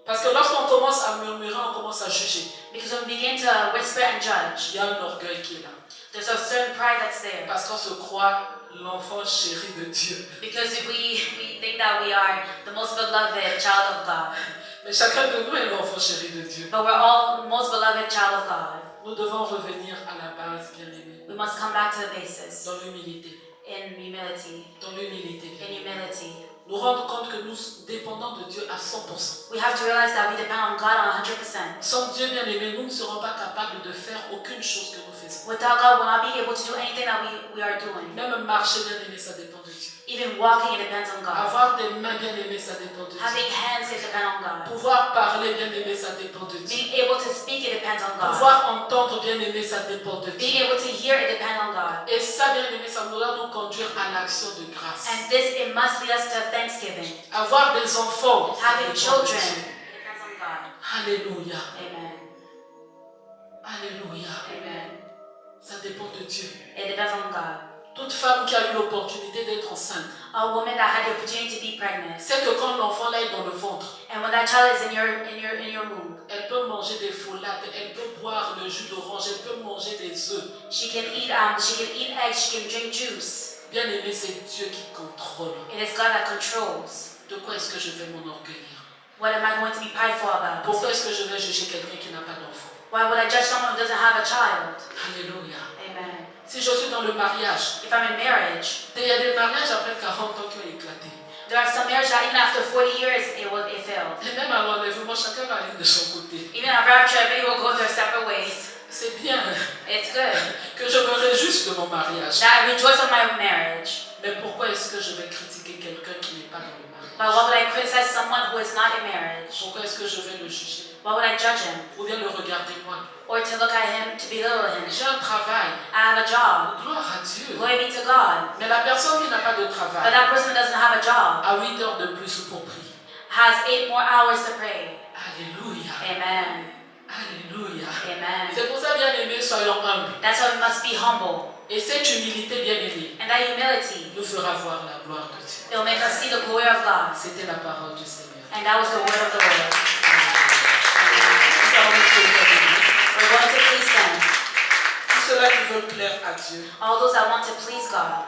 Speaker 2: Parce que lorsqu'on commence à murmurer, on commence à juger.
Speaker 3: Because when we begin to whisper and judge,
Speaker 2: Il y a un orgueil qui est là.
Speaker 3: there's a certain pride that's there.
Speaker 2: Parce qu'on se croit l'enfant chéri de Dieu.
Speaker 3: Because we think that we are the most beloved child of God.
Speaker 2: Mais chacun de nous est l'enfant chéri de Dieu.
Speaker 3: But we're all most beloved child of God.
Speaker 2: Nous devons revenir à la base, bien aimé,
Speaker 3: We must come back to the basis
Speaker 2: dans l'humilité.
Speaker 3: in humility.
Speaker 2: Dans l'humilité.
Speaker 3: In humility.
Speaker 2: Nous rendre compte que nous dépendons de Dieu à 100%.
Speaker 3: We have to realize that we depend on God on 100%.
Speaker 2: Sans Dieu, bien aimé, nous ne serons pas capables de faire aucune chose que nous faisons.
Speaker 3: Without God, we'll not be able to do anything that we are doing.
Speaker 2: Même marcher, bien aimé, ça dépend de Dieu.
Speaker 3: Even walking, it depends on God.
Speaker 2: Avoir des mains, bien aimées, ça dépend de Dieu.
Speaker 3: Having hands, it depends on God.
Speaker 2: Pouvoir parler, bien aimé, ça dépend de Dieu.
Speaker 3: Being able to speak, it depends on God.
Speaker 2: Pouvoir entendre, bien aimé, ça dépend de
Speaker 3: Being
Speaker 2: Dieu.
Speaker 3: able to hear, it depends on God.
Speaker 2: Et ça, bien aimé, ça doit nous conduire à l'action de grâce.
Speaker 3: And this, it must lead us to thanksgiving.
Speaker 2: Avoir des enfants, ça
Speaker 3: Having
Speaker 2: dépend de
Speaker 3: children,
Speaker 2: Dieu.
Speaker 3: it depends on God.
Speaker 2: Alléluia.
Speaker 3: Amen.
Speaker 2: Alléluia.
Speaker 3: Amen.
Speaker 2: Ça dépend de Dieu.
Speaker 3: It depends on God.
Speaker 2: Toute femme qui a eu l'opportunité d'être enceinte,
Speaker 3: A woman that had the opportunity to be pregnant,
Speaker 2: c'est que quand l'enfant là est dans le ventre,
Speaker 3: and when that child is in your womb,
Speaker 2: elle peut manger des folades, elle peut boire le jus d'orange, elle peut manger des œufs.
Speaker 3: she can eat eggs, she can drink juice.
Speaker 2: Bien aimé, c'est Dieu qui contrôle.
Speaker 3: It is God that controls.
Speaker 2: De quoi est-ce que je vais m'enorgueillir?
Speaker 3: What am I going to be prideful about?
Speaker 2: Pourquoi est-ce que je vais juger quelqu'un qui n'a pas d'enfant?
Speaker 3: Why would I judge someone who doesn't have a child?
Speaker 2: Alléluia.
Speaker 3: Amen.
Speaker 2: Si je suis dans le mariage,
Speaker 3: If I'm in marriage,
Speaker 2: il y a des mariages après 40 ans qui ont éclaté.
Speaker 3: there are some marriages that even after 40 years it failed.
Speaker 2: Et même à l'enlèvement, chacun va aller de son côté.
Speaker 3: Even at rapture, everybody will go their separate ways.
Speaker 2: C'est bien
Speaker 3: It's good
Speaker 2: que je me réjouisse de mon mariage.
Speaker 3: that I rejoice on my marriage.
Speaker 2: Mais pourquoi est-ce que je vais critiquer quelqu'un qui n'est pas dans le mariage?
Speaker 3: But why would I criticize someone who is not in marriage?
Speaker 2: Pourquoi est-ce que je vais le juger?
Speaker 3: Why would I judge him?
Speaker 2: Ou bien le regarder moi?
Speaker 3: Or to look at him, to belittle him?
Speaker 2: J'ai un travail.
Speaker 3: I have a job.
Speaker 2: Gloire à Dieu.
Speaker 3: Glory be to God.
Speaker 2: Mais la personne qui n'a pas de
Speaker 3: But
Speaker 2: travail
Speaker 3: that person who doesn't have a job
Speaker 2: a 8 heures de plus pour prier.
Speaker 3: has 8 more hours to pray.
Speaker 2: Alléluia.
Speaker 3: Amen.
Speaker 2: Alléluia.
Speaker 3: Amen.
Speaker 2: C'est pour ça, bien aimés, soyons humbles.
Speaker 3: That's why we must be humble.
Speaker 2: Et cette humilité, bien aimée,
Speaker 3: And that humility,
Speaker 2: nous fera voir la gloire de Dieu.
Speaker 3: it will make us see the glory of God.
Speaker 2: C'était la parole du Seigneur.
Speaker 3: And that was the word of the Lord.
Speaker 2: Nous allons nous tenir debout.
Speaker 3: We're going to please Him.
Speaker 2: Tous ceux-là qui veulent plaire à Dieu,
Speaker 3: All those that want to please God.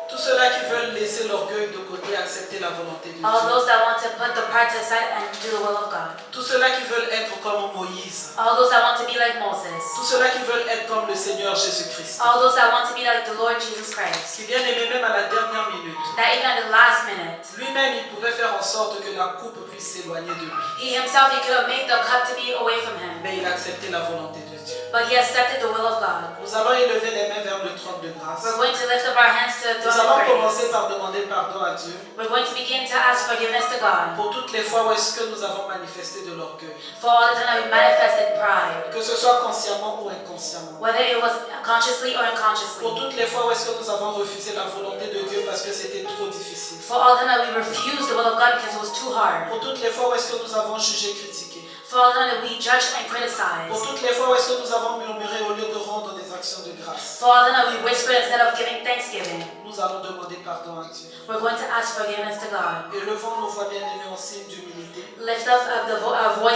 Speaker 2: tous ceux-là qui veulent laisser l'orgueil de côté, accepter la volonté de
Speaker 3: All
Speaker 2: Dieu,
Speaker 3: those that want to put the pride to the side and do the will of God.
Speaker 2: tous ceux-là qui veulent être comme Moïse,
Speaker 3: All those that want to be like Moses.
Speaker 2: tous ceux-là qui veulent être comme le Seigneur Jésus-Christ,
Speaker 3: All those that want to be like the Lord Jesus Christ.
Speaker 2: qui bien aimé même à la dernière minute,
Speaker 3: That even at the last minute,
Speaker 2: lui-même il pouvait faire en sorte que la coupe puisse s'éloigner de lui,
Speaker 3: he himself, he could have made the cup to be away from him.
Speaker 2: mais il a accepté la volonté de Dieu.
Speaker 3: But he accepted the will of God.
Speaker 2: Nous allons élever les mains vers le trône de grâce.
Speaker 3: We're going to lift up our hands to the
Speaker 2: Nous
Speaker 3: throne
Speaker 2: allons
Speaker 3: of
Speaker 2: commencer
Speaker 3: praise.
Speaker 2: par demander pardon à Dieu
Speaker 3: We're going to begin to ask forgiveness to God
Speaker 2: pour toutes les fois où est-ce que nous avons manifesté de l'orgueil,
Speaker 3: for all the time that we manifested pride,
Speaker 2: que ce soit consciemment ou inconsciemment.
Speaker 3: whether it was consciously or unconsciously.
Speaker 2: Pour toutes les fois où est-ce que nous avons refusé la volonté de Dieu parce que c'était trop difficile.
Speaker 3: For all the time that we refused the will of God because it was too hard.
Speaker 2: Pour toutes les fois où est-ce que nous avons jugé, critiqué.
Speaker 3: For all the time that we judged and
Speaker 2: Pour
Speaker 3: criticized.
Speaker 2: toutes les fois où est-ce que nous avons murmuré au lieu de rendre des actions de grâce.
Speaker 3: For all the time that we whispered instead of giving thanksgiving.
Speaker 2: Nous allons demander pardon à Dieu.
Speaker 3: We're going to ask forgiveness to God.
Speaker 2: Élevons nos voix bien-aimées en signe d'humilité.
Speaker 3: Lift up our voice